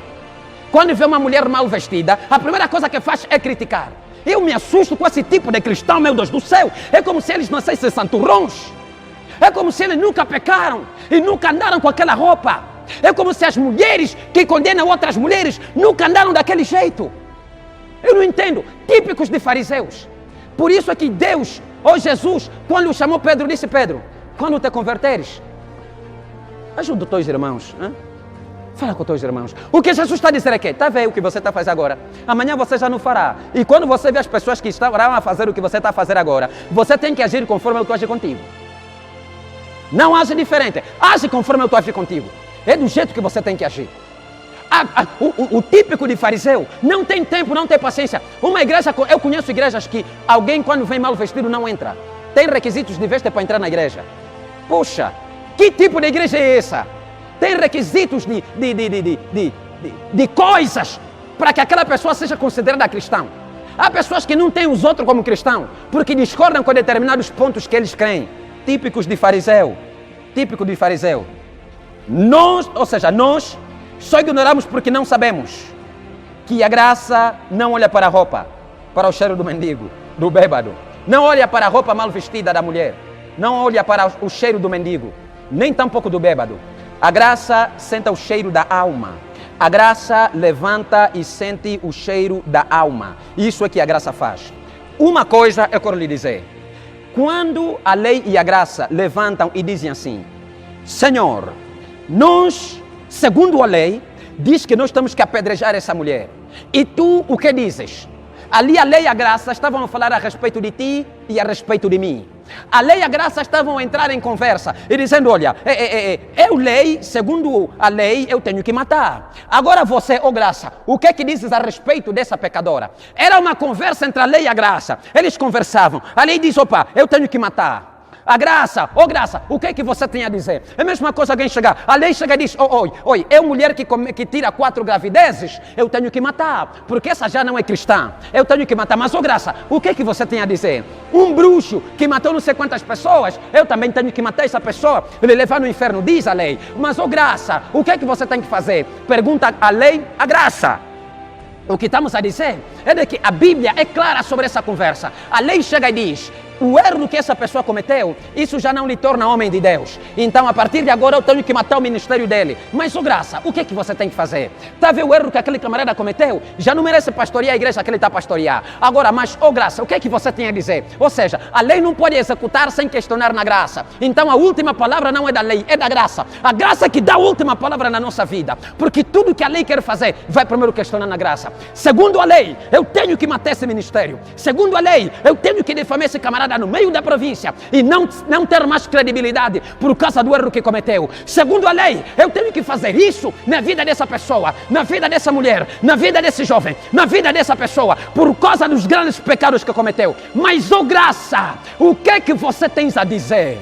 Quando vê uma mulher mal vestida, a primeira coisa que faz é criticar. Eu me assusto com esse tipo de cristão, meu Deus do céu. É como se eles nascessem santurrões. É como se eles nunca pecaram e nunca andaram com aquela roupa. É como se as mulheres que condenam outras mulheres nunca andaram daquele jeito. Eu não entendo. Típicos de fariseus. Por isso é que Deus, ou Jesus, quando chamou Pedro, disse: Pedro, quando te converteres, ajuda os teus irmãos. Hein? Fala com os teus irmãos. O que Jesus está dizendo aqui? Está vendo o que você está fazendo agora? Amanhã você já não fará. E quando você vê as pessoas que estão a fazer o que você está a fazer agora, você tem que agir conforme eu estou agindo contigo. Não age diferente. Age conforme eu estou agindo contigo. É do jeito que você tem que agir. O típico de fariseu não tem tempo, não tem paciência. Uma igreja, eu conheço igrejas que alguém quando vem mal vestido não entra. Tem requisitos de veste para entrar na igreja. Puxa, que tipo de igreja é essa? Tem requisitos de coisas para que aquela pessoa seja considerada cristã. Há pessoas que não têm os outros como cristão, porque discordam com determinados pontos que eles creem. Típicos de fariseu. Típico de fariseu. Nós só ignoramos porque não sabemos que a graça não olha para a roupa, para o cheiro do mendigo, do bêbado. Não olha para a roupa mal vestida da mulher. Não olha para o cheiro do mendigo, nem tampouco do bêbado. A graça sente o cheiro da alma. A graça levanta e sente o cheiro da alma. Isso é que a graça faz. Uma coisa eu quero lhe dizer. Quando a lei e a graça levantam e dizem assim: Senhor, nós, segundo a lei, diz que nós temos que apedrejar essa mulher. E tu o que dizes? Ali a lei e a graça estavam a falar a respeito de ti e a respeito de mim. A lei e a graça estavam a entrar em conversa e dizendo: olha, eu lei, segundo a lei, eu tenho que matar. Agora você, ó graça, o que é que dizes a respeito dessa pecadora? Era uma conversa entre a lei e a graça. Eles conversavam. A lei diz: opa, eu tenho que matar. A graça, ó graça, o que é que você tem a dizer? É a mesma coisa alguém chegar, a lei chega e diz: oi, eu mulher que tira 4 gravidezes, eu tenho que matar, porque essa já não é cristã, eu tenho que matar. Mas ó graça, o que é que você tem a dizer? Um bruxo que matou não sei quantas pessoas, eu também tenho que matar essa pessoa, ele levar no inferno, diz a lei. Mas ó graça, o que é que você tem que fazer? Pergunta a lei, a graça. O que estamos a dizer é de que a Bíblia é clara sobre essa conversa. A lei chega e diz: o erro que essa pessoa cometeu, isso já não lhe torna homem de Deus. Então, a partir de agora, eu tenho que matar o ministério dele. Mas, graça, o que é que você tem que fazer? Está a ver o erro que aquele camarada cometeu? Já não merece pastorear a igreja que ele está a pastorear. Agora, mas, graça, o que é que você tem a dizer? Ou seja, a lei não pode executar sem questionar na graça. Então, a última palavra não é da lei, é da graça. A graça que dá a última palavra na nossa vida. Porque tudo que a lei quer fazer, vai primeiro questionar na graça. Segundo a lei, eu tenho que matar esse ministério. Segundo a lei, eu tenho que difamar esse camarada no meio da província e não ter mais credibilidade por causa do erro que cometeu. Segundo a lei, eu tenho que fazer isso na vida dessa pessoa, na vida dessa mulher, na vida desse jovem, na vida dessa pessoa, por causa dos grandes pecados que cometeu. Mas, graça, o que é que você tem a dizer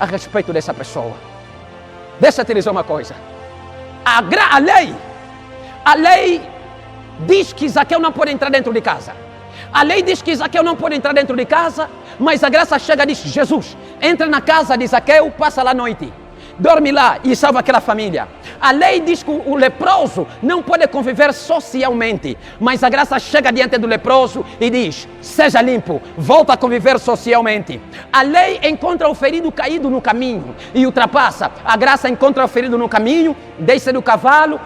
a respeito dessa pessoa? Deixa eu te dizer uma coisa. A lei diz que Zaqueu não pode entrar dentro de casa. A lei diz que Zaqueu não pode entrar dentro de casa, mas a graça chega e diz: Jesus, entra na casa de Zaqueu, passa lá a noite. dorme lá e salva aquela família. A lei diz que o leproso não pode conviver socialmente, mas a graça chega diante do leproso e diz: seja limpo, volta a conviver socialmente. A lei encontra o ferido caído no caminho e ultrapassa. A graça encontra o ferido no caminho, desce do cavalo,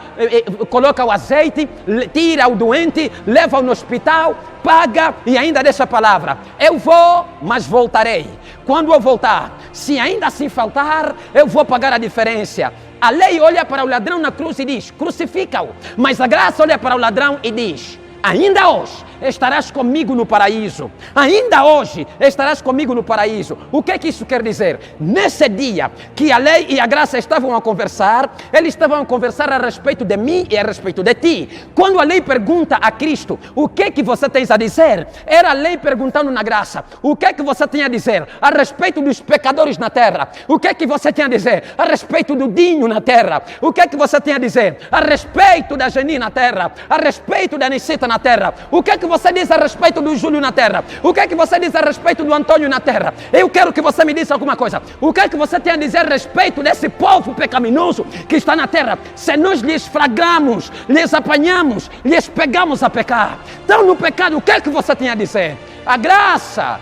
coloca o azeite, tira o doente, leva-o no hospital, paga e ainda deixa a palavra: eu vou, mas voltarei. Quando eu voltar, se ainda assim faltar, eu vou pagar a diferença. A lei olha para o ladrão na cruz e diz: crucifica-o. Mas a graça olha para o ladrão e diz: ainda hoje estarás comigo no paraíso. Ainda hoje estarás comigo no paraíso. O que é que isso quer dizer? Nesse dia que a lei e a graça estavam a conversar, eles estavam a conversar a respeito de mim e a respeito de ti. Quando a lei pergunta a Cristo: o que é que você tens a dizer? Era a lei perguntando na graça: o que é que você tem a dizer a respeito dos pecadores na terra? O que é que você tem a dizer a respeito do Dinho na terra? O que é que você tem a dizer a respeito da Geni na terra? A respeito da Nicita na terra? O que é que você diz a respeito do Júlio na terra? O que é que você diz a respeito do Antônio na terra? Eu quero que você me diga alguma coisa. O que é que você tem a dizer a respeito desse povo pecaminoso que está na terra? Se nós lhes flagramos, lhes apanhamos, lhes pegamos a pecar, estão no pecado, o que é que você tem a dizer? A graça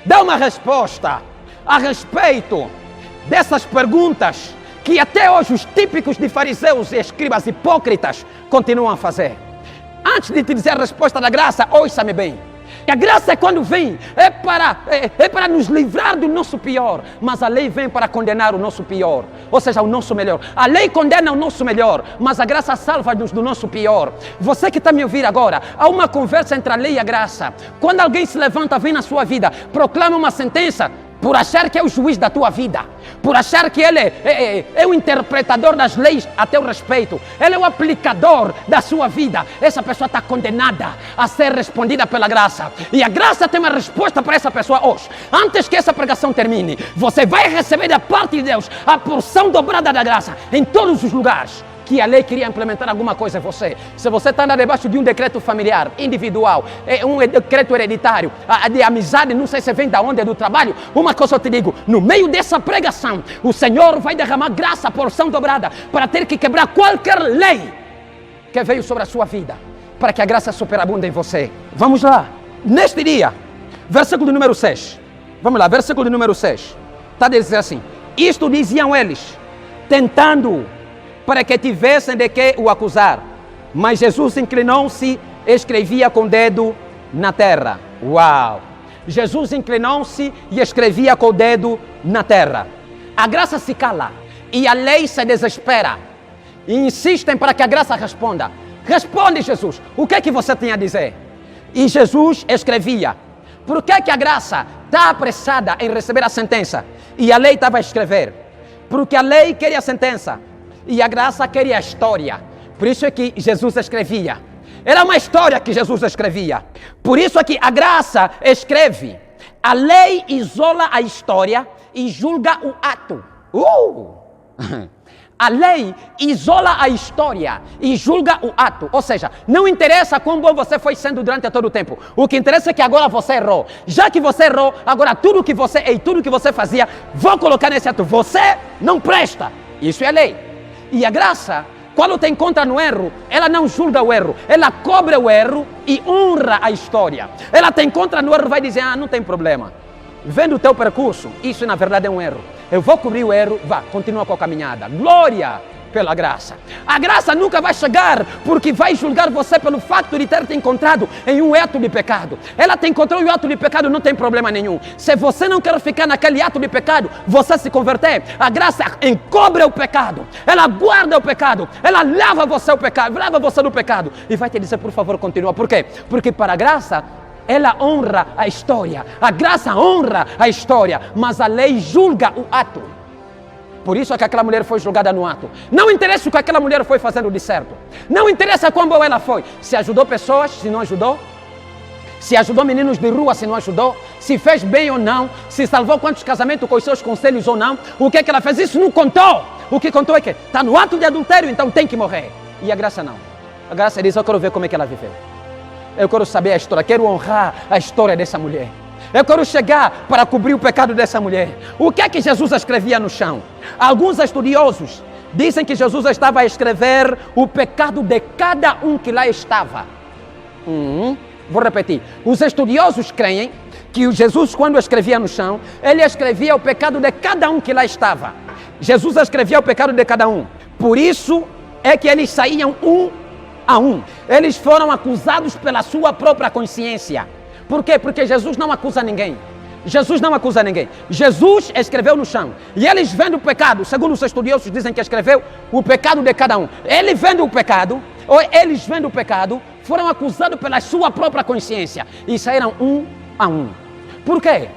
dá uma resposta a respeito dessas perguntas que até hoje os típicos de fariseus e escribas hipócritas continuam a fazer. Antes de te dizer a resposta da graça, ouça-me bem. A graça, quando vem, é para nos livrar do nosso pior. Mas a lei vem para condenar o nosso pior. Ou seja, o nosso melhor. A lei condena o nosso melhor, mas a graça salva-nos do nosso pior. Você que está me ouvindo agora, há uma conversa entre a lei e a graça. Quando alguém se levanta, vem na sua vida, proclama uma sentença, por achar que é o juiz da tua vida, por achar que ele é o interpretador das leis a teu respeito, ele é o aplicador da sua vida, essa pessoa está condenada a ser respondida pela graça. E a graça tem uma resposta para essa pessoa hoje. Antes que essa pregação termine, você vai receber da parte de Deus a porção dobrada da graça em todos os lugares que a lei queria implementar alguma coisa em você. Se você está debaixo de um decreto familiar, individual, um decreto hereditário, de amizade, não sei se vem da onde, é do trabalho, uma coisa eu te digo: no meio dessa pregação, o Senhor vai derramar graça, porção dobrada, para ter que quebrar qualquer lei que veio sobre a sua vida, para que a graça superabunde em você. Vamos lá. Neste dia, versículo número 6. Vamos lá, versículo número 6. Está dizendo assim: isto diziam eles, tentando para que tivessem de que o acusar. Mas Jesus inclinou-se e escrevia com o dedo na terra. Uau! Jesus inclinou-se e escrevia com o dedo na terra. A graça se cala e a lei se desespera. E insistem para que a graça responda. Responde, Jesus, o que é que você tem a dizer? E Jesus escrevia. Por que a graça está apressada em receber a sentença e a lei estava a escrever? Porque a lei queria a sentença e a graça queria a história. Por isso é que Jesus escrevia. Era uma história que Jesus escrevia. Por isso é que a graça escreve. A lei isola a história e julga o ato. A lei isola a história e julga o ato. Ou seja, não interessa quão bom você foi sendo durante todo o tempo. O que interessa é que agora você errou. Já que você errou, agora tudo que você e tudo que você fazia, vou colocar nesse ato. Você não presta. Isso é a lei. E a graça, quando te encontra no erro, ela não julga o erro, ela cobre o erro e honra a história. Ela te encontra no erro e vai dizer: não tem problema. Vendo o teu percurso, isso na verdade é um erro. Eu vou cobrir o erro, vá, continua com a caminhada. Glória pela graça. A graça nunca vai chegar porque vai julgar você pelo fato de ter te encontrado em um ato de pecado. Ela te encontrou em um ato de pecado, não tem problema nenhum. Se você não quer ficar naquele ato de pecado, você se converter. A graça encobre o pecado, ela guarda o pecado, ela lava você o pecado, lava você do pecado e vai te dizer: por favor, continua. Por quê? Porque para a graça, ela honra a história. A graça honra a história, mas a lei julga o ato. Por isso é que aquela mulher foi julgada no ato. Não interessa o que aquela mulher foi fazendo de certo. Não interessa quão boa ela foi. Se ajudou pessoas, se não ajudou. Se ajudou meninos de rua, se não ajudou. Se fez bem ou não. Se salvou quantos casamentos com os seus conselhos ou não. O que é que ela fez? Isso não contou. O que contou é que está no ato de adultério, então tem que morrer. E a graça não. A graça diz: eu quero ver como é que ela viveu. Eu quero saber a história. Quero honrar a história dessa mulher. Eu quero chegar para cobrir o pecado dessa mulher. O que é que Jesus escrevia no chão? Alguns estudiosos dizem que Jesus estava a escrever o pecado de cada um que lá estava. Vou repetir. Os estudiosos creem que Jesus, quando escrevia no chão, ele escrevia o pecado de cada um que lá estava. Jesus escrevia o pecado de cada um. Por isso é que eles saíam um a um. Eles foram acusados pela sua própria consciência. Por quê? Porque Jesus não acusa ninguém. Jesus não acusa ninguém. Jesus escreveu no chão. E eles vendo o pecado, segundo os estudiosos dizem que escreveu o pecado de cada um. Eles vendo o pecado, foram acusados pela sua própria consciência. E saíram um a um. Por quê?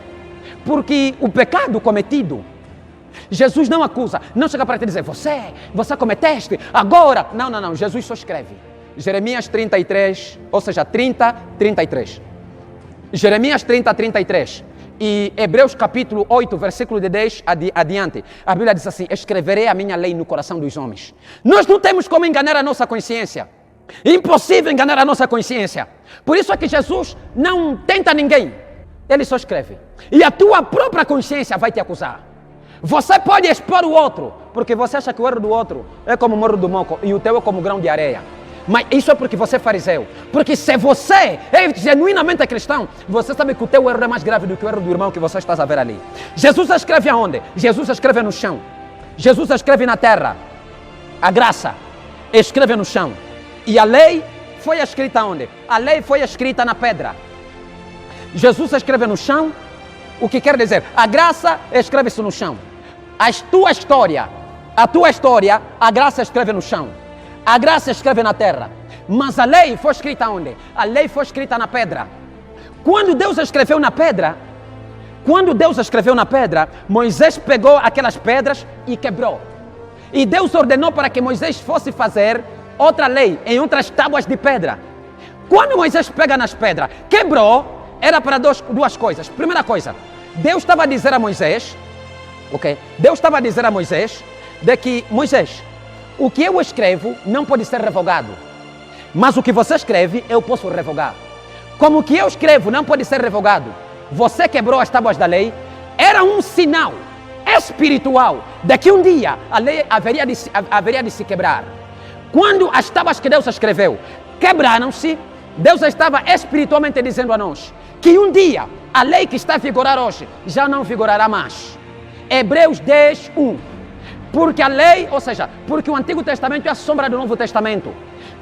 Porque o pecado cometido, Jesus não acusa, não chega para te dizer, você cometeste, agora. Não, Jesus só escreve. Jeremias 33, ou seja, 30, 33. Jeremias 30, 33. E Hebreus capítulo 8, versículo de 10 adiante. A Bíblia diz assim, escreverei a minha lei no coração dos homens. Nós não temos como enganar a nossa consciência. Impossível enganar a nossa consciência. Por isso é que Jesus não tenta ninguém. Ele só escreve. E a tua própria consciência vai te acusar. Você pode expor o outro, porque você acha que o erro do outro é como o morro do moco e o teu é como grão de areia. Mas isso é porque você é fariseu. Porque se você é genuinamente cristão, você sabe que o teu erro é mais grave do que o erro do irmão que você está a ver ali. Jesus escreve aonde? Jesus escreve no chão. Jesus escreve na terra. A graça escreve no chão. E a lei foi escrita onde? A lei foi escrita na pedra. Jesus escreve no chão, o que quer dizer? A graça escreve-se no chão. A tua história, a graça escreve no chão. A graça escreve na terra. Mas a lei foi escrita onde? A lei foi escrita na pedra. Quando Deus escreveu na pedra, Moisés pegou aquelas pedras e quebrou. E Deus ordenou para que Moisés fosse fazer outra lei em outras tábuas de pedra. Quando Moisés pega nas pedras, quebrou, era para duas coisas. Primeira coisa, Deus estava a dizer a Moisés, de que, Moisés, o que eu escrevo não pode ser revogado. Mas o que você escreve, eu posso revogar. Como o que eu escrevo não pode ser revogado, você quebrou as tábuas da lei, era um sinal espiritual de que um dia a lei haveria de se quebrar. Quando as tábuas que Deus escreveu quebraram-se, Deus estava espiritualmente dizendo a nós que um dia a lei que está a vigorar hoje já não vigorará mais. Hebreus 10, 1. Porque a lei, ou seja, porque o Antigo Testamento é a sombra do Novo Testamento.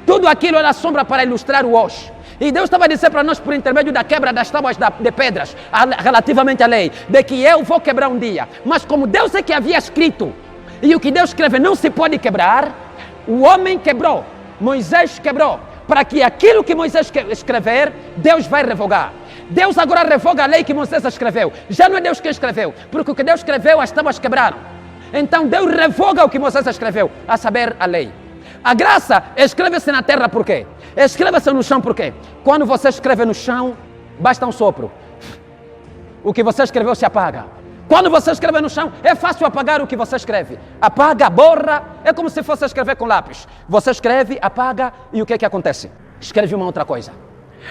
Tudo aquilo era sombra para ilustrar o hoje. E Deus estava a dizer para nós, por intermédio da quebra das tábuas de pedras, relativamente à lei, de que eu vou quebrar um dia. Mas como Deus é que havia escrito, e o que Deus escreve não se pode quebrar, o homem quebrou, Moisés quebrou, para que aquilo que Moisés escrever, Deus vai revogar. Deus agora revoga a lei que Moisés escreveu. Já não é Deus que escreveu, porque o que Deus escreveu, as tábuas quebraram. Então Deus revoga o que Moisés escreveu, a saber, a lei. A graça escreve-se na terra por quê? Escreve-se no chão por quê? Quando você escreve no chão, basta um sopro. O que você escreveu se apaga. Quando você escreve no chão, é fácil apagar o que você escreve. Apaga, borra, é como se fosse escrever com lápis. Você escreve, apaga e o que é que acontece? Escreve uma outra coisa.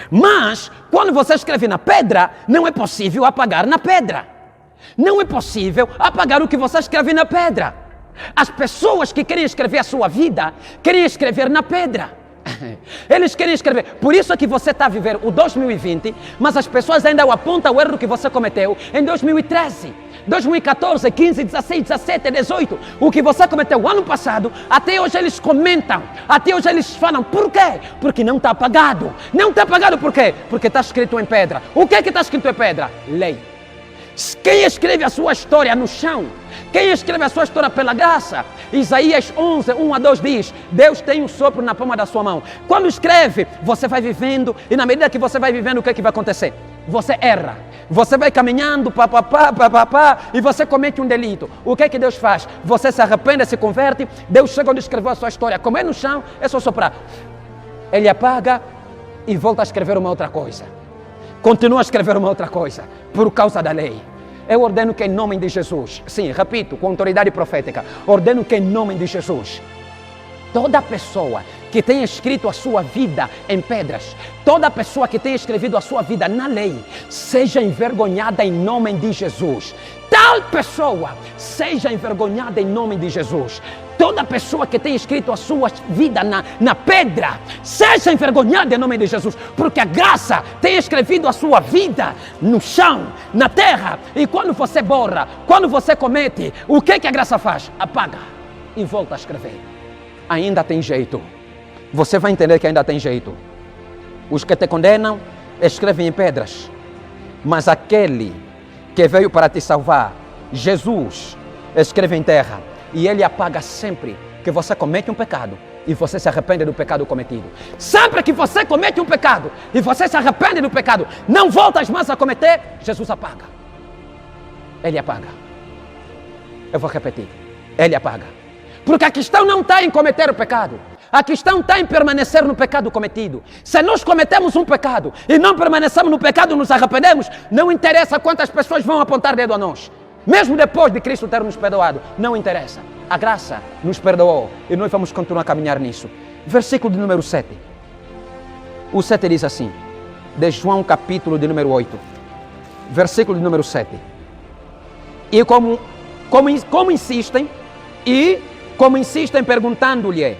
Mas, quando você escreve na pedra, não é possível apagar na pedra. Não é possível apagar o que você escreve na pedra. As pessoas que querem escrever a sua vida, querem escrever na pedra. Eles querem escrever. Por isso é que você está a viver o 2020, mas as pessoas ainda apontam o erro que você cometeu em 2013, 2014, 15, 16, 17, 18. O que você cometeu ano passado, até hoje eles comentam, até hoje eles falam. Por quê? Porque não está apagado. Não está apagado por quê? Porque está escrito em pedra. O que é que está escrito em pedra? Lei. Quem escreve a sua história no chão? Quem escreve a sua história pela graça? Isaías 11, 1 a 2 diz, Deus tem um sopro na palma da sua mão. Quando escreve, você vai vivendo, e na medida que você vai vivendo, o que é que vai acontecer? Você erra, você vai caminhando, e você comete um delito. O que é que Deus faz? Você se arrepende, se converte, Deus chega onde escreveu a sua história. Como é no chão, é só soprar. Ele apaga e volta a escrever uma outra coisa. Continua a escrever uma outra coisa, por causa da lei. Eu ordeno que em nome de Jesus, sim, repito, com autoridade profética, ordeno que em nome de Jesus, toda pessoa que tem escrito a sua vida em pedras, toda pessoa que tem escrevido a sua vida na lei, seja envergonhada em nome de Jesus. Tal pessoa seja envergonhada em nome de Jesus. Toda pessoa que tem escrito a sua vida na pedra, seja envergonhada em nome de Jesus, porque a graça tem escrevido a sua vida no chão, na terra. E quando você borra, quando você comete, o que a graça faz? Apaga e volta a escrever. Ainda tem jeito. Você vai entender que ainda tem jeito. Os que te condenam escrevem em pedras, mas aquele que veio para te salvar, Jesus, escreve em terra, e ele apaga sempre que você comete um pecado e você se arrepende do pecado cometido. Sempre que você comete um pecado e você se arrepende do pecado, não voltas mais a cometer, Jesus apaga. Ele apaga. Eu vou repetir. Ele apaga. Porque a questão não está em cometer o pecado. A questão está em permanecer no pecado cometido. Se nós cometemos um pecado e não permanecemos no pecado, nos arrependemos, não interessa quantas pessoas vão apontar dedo a nós. Mesmo depois de Cristo ter nos perdoado, não interessa. A graça nos perdoou e nós vamos continuar a caminhar nisso. Versículo de número 7. O 7 diz assim, de João capítulo de número 8. Versículo de número 7. E como insistem perguntando-lhe,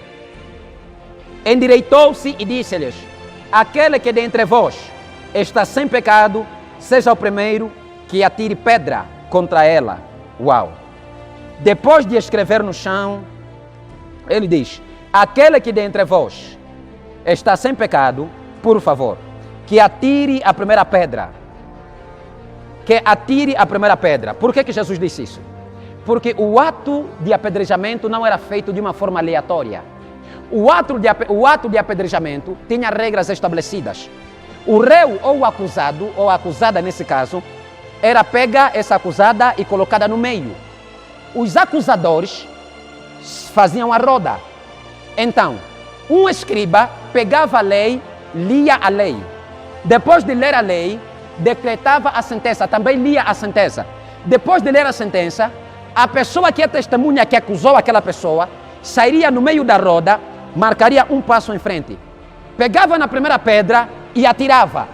endireitou-se e disse-lhes, aquele que dentre vós está sem pecado, seja o primeiro que atire pedra contra ela. Uau! Depois de escrever no chão, ele diz, aquele que dentre vós está sem pecado, por favor, que atire a primeira pedra. Que atire a primeira pedra. Por que Jesus disse isso? Porque o ato de apedrejamento não era feito de uma forma aleatória. O ato de apedrejamento tinha regras estabelecidas. O réu ou o acusado, ou a acusada nesse caso, era pega essa acusada e colocada no meio. Os acusadores faziam a roda. Então, um escriba pegava a lei, lia a lei. Depois de ler a lei, decretava a sentença, também lia a sentença. Depois de ler a sentença, a pessoa que é testemunha que acusou aquela pessoa, sairia no meio da roda, marcaria um passo em frente. Pegava na primeira pedra e atirava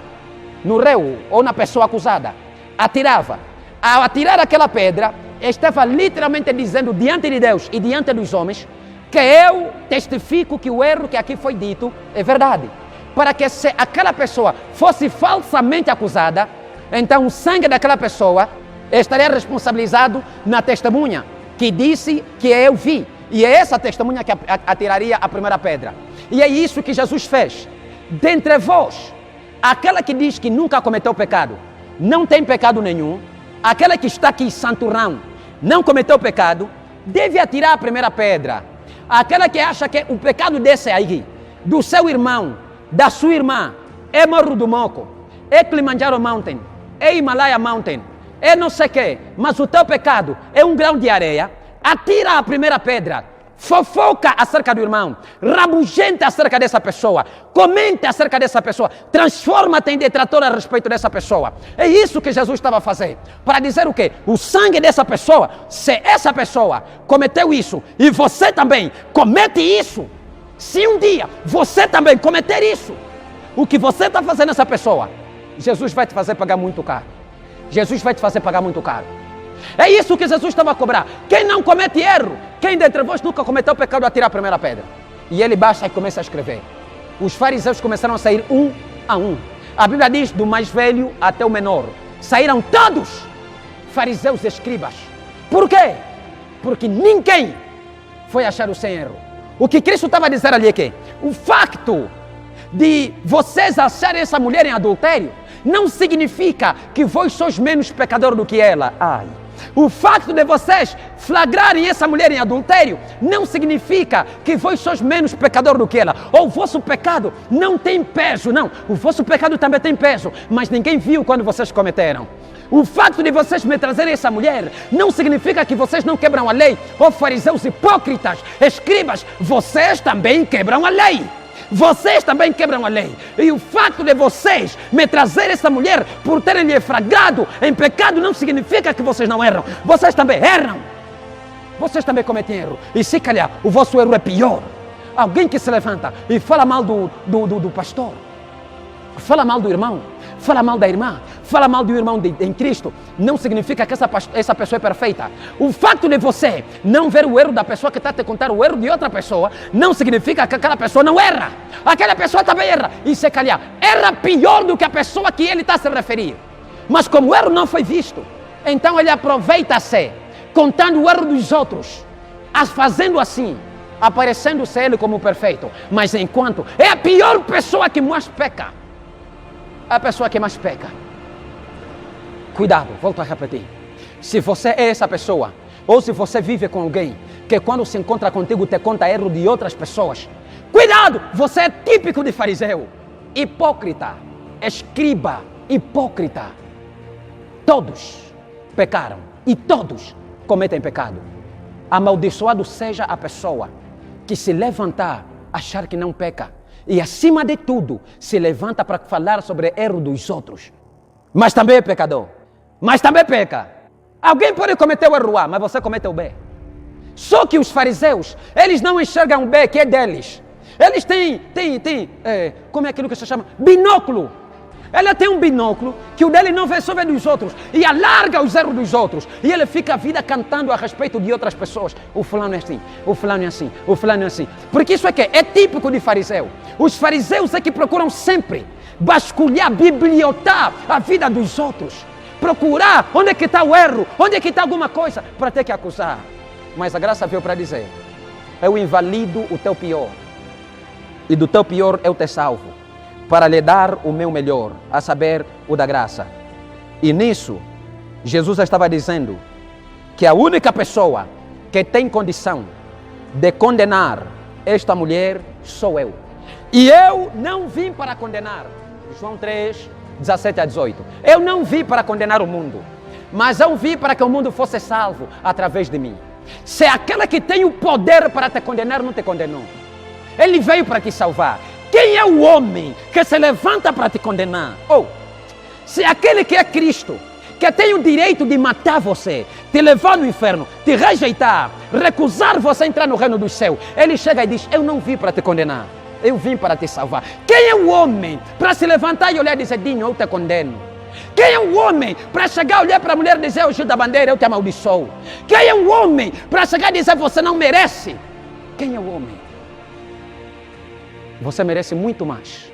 no réu ou na pessoa acusada. Atirava. Ao atirar aquela pedra, estava literalmente dizendo diante de Deus e diante dos homens que eu testifico que o erro que aqui foi dito é verdade. Para que se aquela pessoa fosse falsamente acusada, então o sangue daquela pessoa estaria responsabilizado na testemunha que disse que eu vi. E é essa testemunha que atiraria a primeira pedra. E é isso que Jesus fez. Dentre vós, aquela que diz que nunca cometeu pecado, não tem pecado nenhum, aquela que está aqui santurrão, não cometeu pecado, deve atirar a primeira pedra. Aquela que acha que o pecado desse aí, do seu irmão, da sua irmã, é Morro do Moco, é Kilimanjaro Mountain, é Himalaya Mountain, é não sei o quê, mas o teu pecado é um grão de areia, atira a primeira pedra, fofoca acerca do irmão, rabugenta acerca dessa pessoa, comenta acerca dessa pessoa, transforma-te em detrator a respeito dessa pessoa. É isso que Jesus estava a fazer, para dizer o quê? O sangue dessa pessoa, se essa pessoa cometeu isso, e você também comete isso, se um dia você também cometer isso, o que você está fazendo nessa pessoa, Jesus vai te fazer pagar muito caro. Jesus vai te fazer pagar muito caro. É isso que Jesus estava a cobrar. Quem não comete erro, quem dentre vós nunca cometeu o pecado, atira a primeira pedra. E ele baixa e começa a escrever. Os fariseus começaram a sair um a um. A Bíblia diz do mais velho até o menor. Saíram todos, fariseus e escribas. Por quê? Porque ninguém foi achar o sem erro. O que Cristo estava a dizer ali é que o facto de vocês acharem essa mulher em adultério não significa que vós sois menos pecador do que ela. Ai. O facto de vocês flagrarem essa mulher em adultério não significa que vós sois menos pecador do que ela. Ou o vosso pecado não tem peso. Não, o vosso pecado também tem peso, mas ninguém viu quando vocês cometeram. O facto de vocês me trazerem essa mulher não significa que vocês não quebram a lei. Ó fariseus hipócritas, escribas, vocês também quebram a lei. Vocês também quebram a lei. E o fato de vocês me trazer essa mulher por terem lhe flagrado em pecado não significa que vocês não erram. Vocês também erram. Vocês também cometem erro. E se calhar o vosso erro é pior. Alguém que se levanta e fala mal do pastor, fala mal do irmão, fala mal da irmã, fala mal do irmão em Cristo, não significa que essa pessoa é perfeita. O fato de você não ver o erro da pessoa que está te contando o erro de outra pessoa, não significa que aquela pessoa não erra. Aquela pessoa também erra. E se calhar, erra pior do que a pessoa que ele está se referir. Mas como o erro não foi visto, então ele aproveita-se, contando o erro dos outros, fazendo assim, aparecendo-se ele como perfeito. Mas enquanto é a pior pessoa que mais peca. A pessoa que mais peca. Cuidado, volto a repetir. Se você é essa pessoa, ou se você vive com alguém que quando se encontra contigo te conta erro de outras pessoas, cuidado, você é típico de fariseu, hipócrita, escriba, hipócrita. Todos pecaram e todos cometem pecado. Amaldiçoado seja a pessoa que se levantar, achar que não peca. E acima de tudo, se levanta para falar sobre o erro dos outros. Mas também é pecador. Mas também peca. Alguém pode cometer o erro A, mas você comete o B. Só que os fariseus, eles não enxergam o B, que é deles. Eles têm como é aquilo que se chama? Binóculo. Ela tem um binóculo que o dele não vê, só vê dos outros. E alarga os erros dos outros. E ele fica a vida cantando a respeito de outras pessoas. O fulano é assim, o fulano é assim, o fulano é assim. Porque isso é típico de fariseu. Os fariseus é que procuram sempre vasculhar, bibliotar a vida dos outros. Procurar onde é que está o erro, onde é que está alguma coisa, para ter que acusar. Mas a graça veio para dizer, eu invalido o teu pior. E do teu pior eu te salvo, para lhe dar o meu melhor, a saber, o da graça. E nisso, Jesus estava dizendo que a única pessoa que tem condição de condenar esta mulher sou eu. E eu não vim para condenar. João 3, 17 a 18. Eu não vim para condenar o mundo, mas eu vim para que o mundo fosse salvo através de mim. Se aquela que tem o poder para te condenar não te condenou, ele veio para te salvar. Quem é o homem que se levanta para te condenar? Ou, se aquele que é Cristo, que tem o direito de matar você, te levar no inferno, te rejeitar, recusar você entrar no reino dos céus, ele chega e diz, eu não vim para te condenar, eu vim para te salvar. Quem é o homem para se levantar e olhar e dizer, Dinho, eu te condeno? Quem é o homem para chegar e olhar para a mulher e dizer, eu Gil da Bandeira, eu te amaldiçoo? Quem é o homem para chegar e dizer, você não merece? Quem é o homem? Você merece muito mais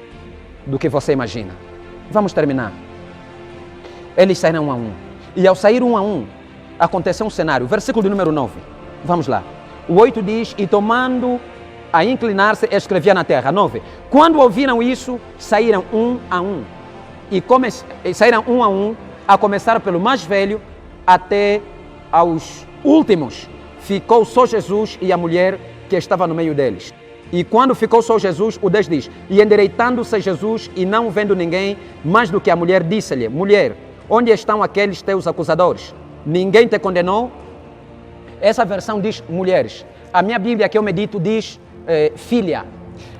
do que você imagina. Vamos terminar. Eles saíram um a um. E ao sair um a um, aconteceu um cenário. Versículo de número 9. Vamos lá. O 8 diz, e tomando a inclinar-se, escrevia na terra. 9. Quando ouviram isso, saíram um a um. E saíram um a um, a começar pelo mais velho até aos últimos. Ficou só Jesus e a mulher que estava no meio deles. E quando ficou só Jesus, o 10 diz, e endireitando-se Jesus e não vendo ninguém mais do que a mulher, disse-lhe, mulher, onde estão aqueles teus acusadores? Ninguém te condenou? Essa versão diz mulheres. A minha Bíblia que eu medito diz filha.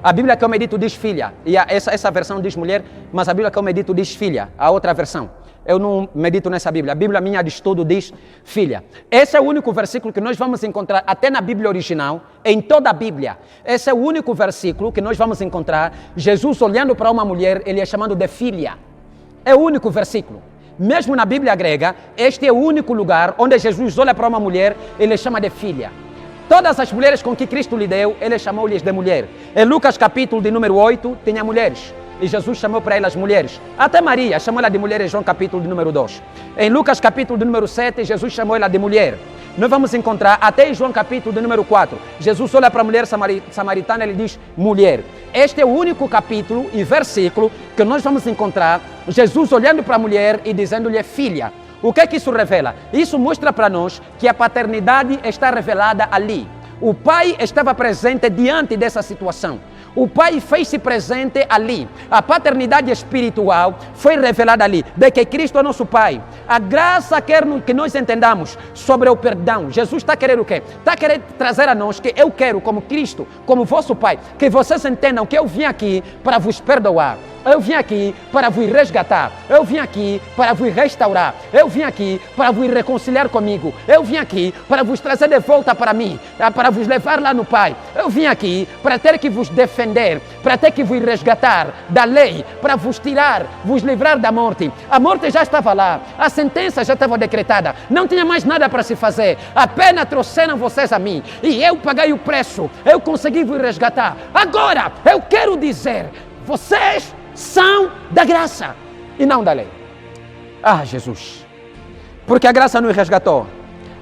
A Bíblia que eu medito diz filha. E essa versão diz mulher, mas a Bíblia que eu medito diz filha. A outra versão. Eu não medito nessa Bíblia. A Bíblia minha de estudo diz filha. Esse é o único versículo que nós vamos encontrar até na Bíblia original, em toda a Bíblia. Esse é o único versículo que nós vamos encontrar Jesus olhando para uma mulher, ele é chamado de filha. É o único versículo. Mesmo na Bíblia grega, este é o único lugar onde Jesus olha para uma mulher, ele chama de filha. Todas as mulheres com que Cristo lhe deu, ele chamou-lhes de mulher. Em Lucas capítulo de número 8, tinha mulheres. E Jesus chamou para elas mulheres. Até Maria chamou ela de mulher em João capítulo de número 2. Em Lucas capítulo de número 7, Jesus chamou ela de mulher. Nós vamos encontrar até em João capítulo de número 4. Jesus olha para a mulher samaritana e ele diz mulher. Este é o único capítulo e versículo que nós vamos encontrar Jesus olhando para a mulher e dizendo-lhe filha. O que é que isso revela? Isso mostra para nós que a paternidade está revelada ali. O pai estava presente diante dessa situação. O Pai fez-se presente ali. A paternidade espiritual foi revelada ali, de que Cristo é nosso Pai. A graça quer que nós entendamos sobre o perdão. Jesus está querendo o quê? Está querendo trazer a nós que eu quero, como Cristo, como vosso Pai, que vocês entendam que eu vim aqui para vos perdoar. Eu vim aqui para vos resgatar. Eu vim aqui para vos restaurar. Eu vim aqui para vos reconciliar comigo. Eu vim aqui para vos trazer de volta para mim, para vos levar lá no Pai. Eu vim aqui para ter que vos defender, para ter que vos resgatar da lei, para vos tirar, vos livrar da morte. A morte já estava lá, a sentença já estava decretada, não tinha mais nada para se fazer. Apenas trouxeram vocês a mim e eu paguei o preço. Eu consegui vos resgatar. Agora eu quero dizer, vocês são da graça e não da lei. Ah, Jesus, porque a graça nos resgatou.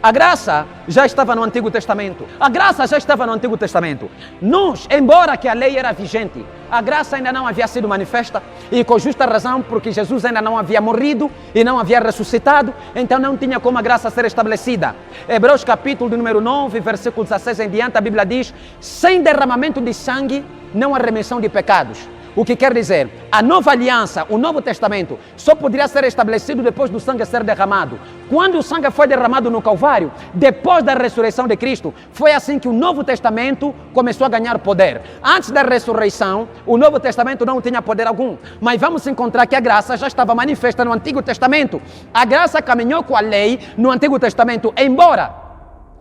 A graça já estava no Antigo Testamento. A graça já estava no Antigo Testamento. Nós, embora que a lei era vigente, a graça ainda não havia sido manifesta, e com justa razão, porque Jesus ainda não havia morrido e não havia ressuscitado, então não tinha como a graça ser estabelecida. Hebreus capítulo de número 9, versículo 16 em diante, a Bíblia diz: sem derramamento de sangue não há remissão de pecados. O que quer dizer, a nova aliança, o Novo Testamento, só poderia ser estabelecido depois do sangue ser derramado. Quando o sangue foi derramado no Calvário, depois da ressurreição de Cristo, foi assim que o Novo Testamento começou a ganhar poder. Antes da ressurreição, o Novo Testamento não tinha poder algum. Mas vamos encontrar que a graça já estava manifesta no Antigo Testamento. A graça caminhou com a lei no Antigo Testamento, embora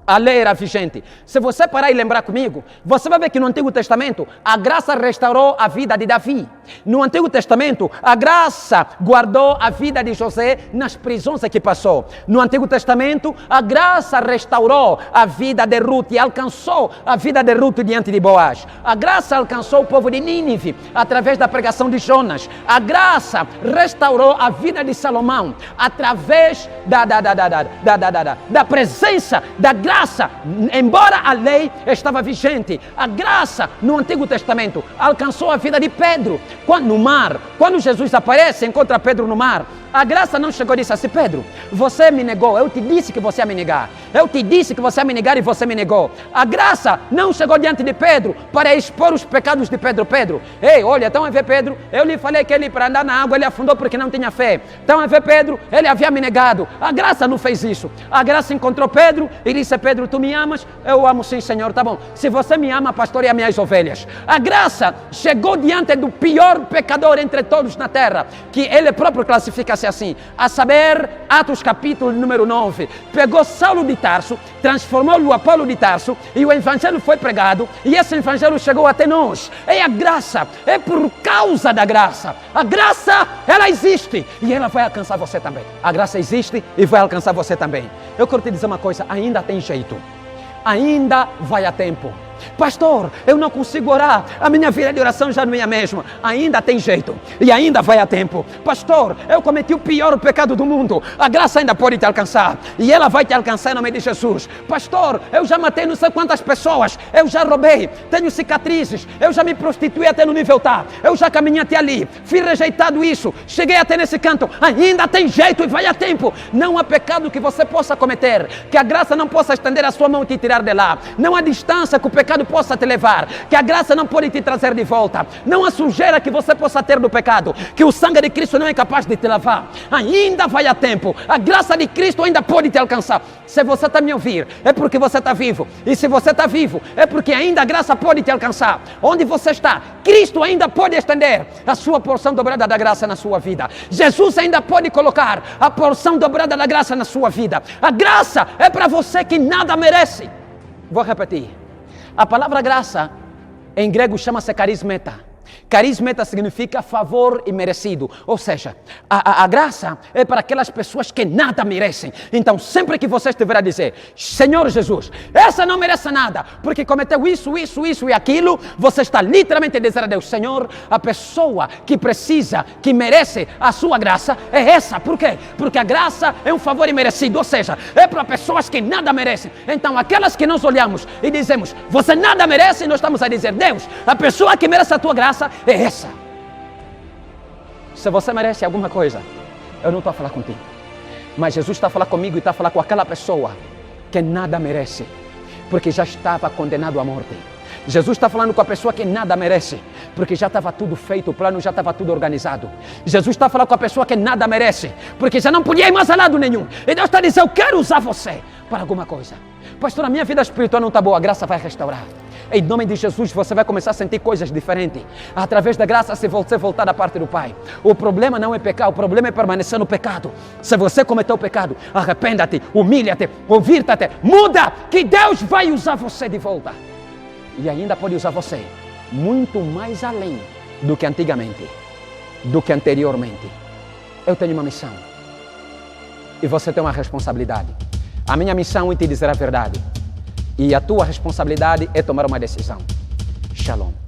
a lei era vigente. Se você parar e lembrar comigo, você vai ver que no Antigo Testamento a graça restaurou a vida de Davi. No Antigo Testamento a graça guardou a vida de José nas prisões que passou. No Antigo Testamento a graça restaurou a vida de Ruth e alcançou a vida de Ruth diante de Boaz. A graça alcançou o povo de Nínive através da pregação de Jonas. A graça restaurou a vida de Salomão através da presença da graça. Embora a lei estava vigente, a graça no Antigo Testamento alcançou a vida de Pedro. No mar, quando Jesus aparece, encontra Pedro no mar, a graça não chegou e disse assim: Pedro, você me negou, eu te disse que você ia me negar. Eu te disse que você ia me negar e você me negou. A graça não chegou diante de Pedro para expor os pecados de Pedro. Pedro, ei, olha, estão a ver Pedro? Eu lhe falei que ele para andar na água, ele afundou porque não tinha fé. Estão a ver Pedro? Ele havia me negado. A graça não fez isso. A graça encontrou Pedro e disse: Pedro, tu me amas? Eu amo sim, Senhor, tá bom. Se você me ama, pastoreia minhas ovelhas. A graça chegou diante do pior pecador entre todos na terra, que ele próprio classifica-se assim, a saber, Atos capítulo número 9, pegou Saulo de Tarso, transformou-o a Paulo de Tarso, e o evangelho foi pregado, e esse evangelho chegou até nós. É a graça, é por causa da graça. A graça, ela existe, e ela vai alcançar você também. A graça existe e vai alcançar você também. Eu quero te dizer uma coisa, ainda tem jeito, ainda vai a tempo. Pastor, eu não consigo orar, a minha vida de oração já não é a mesma. Ainda tem jeito e ainda vai a tempo. Pastor, eu cometi o pior pecado do mundo, a graça ainda pode te alcançar e ela vai te alcançar em nome de Jesus. Pastor, eu já matei não sei quantas pessoas, eu já roubei, tenho cicatrizes, eu já me prostituí até no nível tal, eu já caminhei até ali, fui rejeitado isso, cheguei até nesse canto. Ainda tem jeito e vai a tempo. Não há pecado que você possa cometer que a graça não possa estender a sua mão e te tirar de lá. Não há distância que o pecado possa te levar, que a graça não pode te trazer de volta. Não há sujeira que você possa ter do pecado, que o sangue de Cristo não é capaz de te lavar. Ainda vai a tempo, a graça de Cristo ainda pode te alcançar. Se você está me ouvir, é porque você está vivo, e se você está vivo, é porque ainda a graça pode te alcançar. Onde você está, Cristo ainda pode estender a sua porção dobrada da graça na sua vida. Jesus ainda pode colocar a porção dobrada da graça na sua vida. A graça é para você que nada merece. Vou repetir. A palavra graça, em grego, chama-se carismeta. Carismeta significa favor imerecido, ou seja, a graça é para aquelas pessoas que nada merecem. Então, sempre que você estiver a dizer: Senhor Jesus, essa não merece nada, porque cometeu isso e aquilo, você está literalmente dizendo a Deus: Senhor, a pessoa que precisa, que merece a sua graça é essa. Por quê? Porque a graça é um favor imerecido, ou seja, é para pessoas que nada merecem. Então, aquelas que nós olhamos e dizemos: você nada merece, nós estamos a dizer: Deus, a pessoa que merece a tua graça é essa. Se você merece alguma coisa, eu não estou a falar contigo, mas Jesus está a falar comigo e está a falar com aquela pessoa que nada merece, porque já estava condenado à morte. Jesus está falando com a pessoa que nada merece, porque já estava tudo feito, o plano já estava tudo organizado. Jesus está falando com a pessoa que nada merece, porque já não podia ir mais a lado nenhum. E Deus está dizendo, eu quero usar você para alguma coisa. Pastor, a minha vida espiritual não está boa, a graça vai restaurar. Em nome de Jesus, você vai começar a sentir coisas diferentes. Através da graça, se você voltar da parte do Pai. O problema não é pecar, o problema é permanecer no pecado. Se você cometeu pecado, arrependa-te, humilha-te, convirta-te, muda, que Deus vai usar você de volta. E ainda pode usar você muito mais além do que antigamente, do que anteriormente. Eu tenho uma missão. E você tem uma responsabilidade. A minha missão é te dizer a verdade. E a tua responsabilidade é tomar uma decisão. Shalom.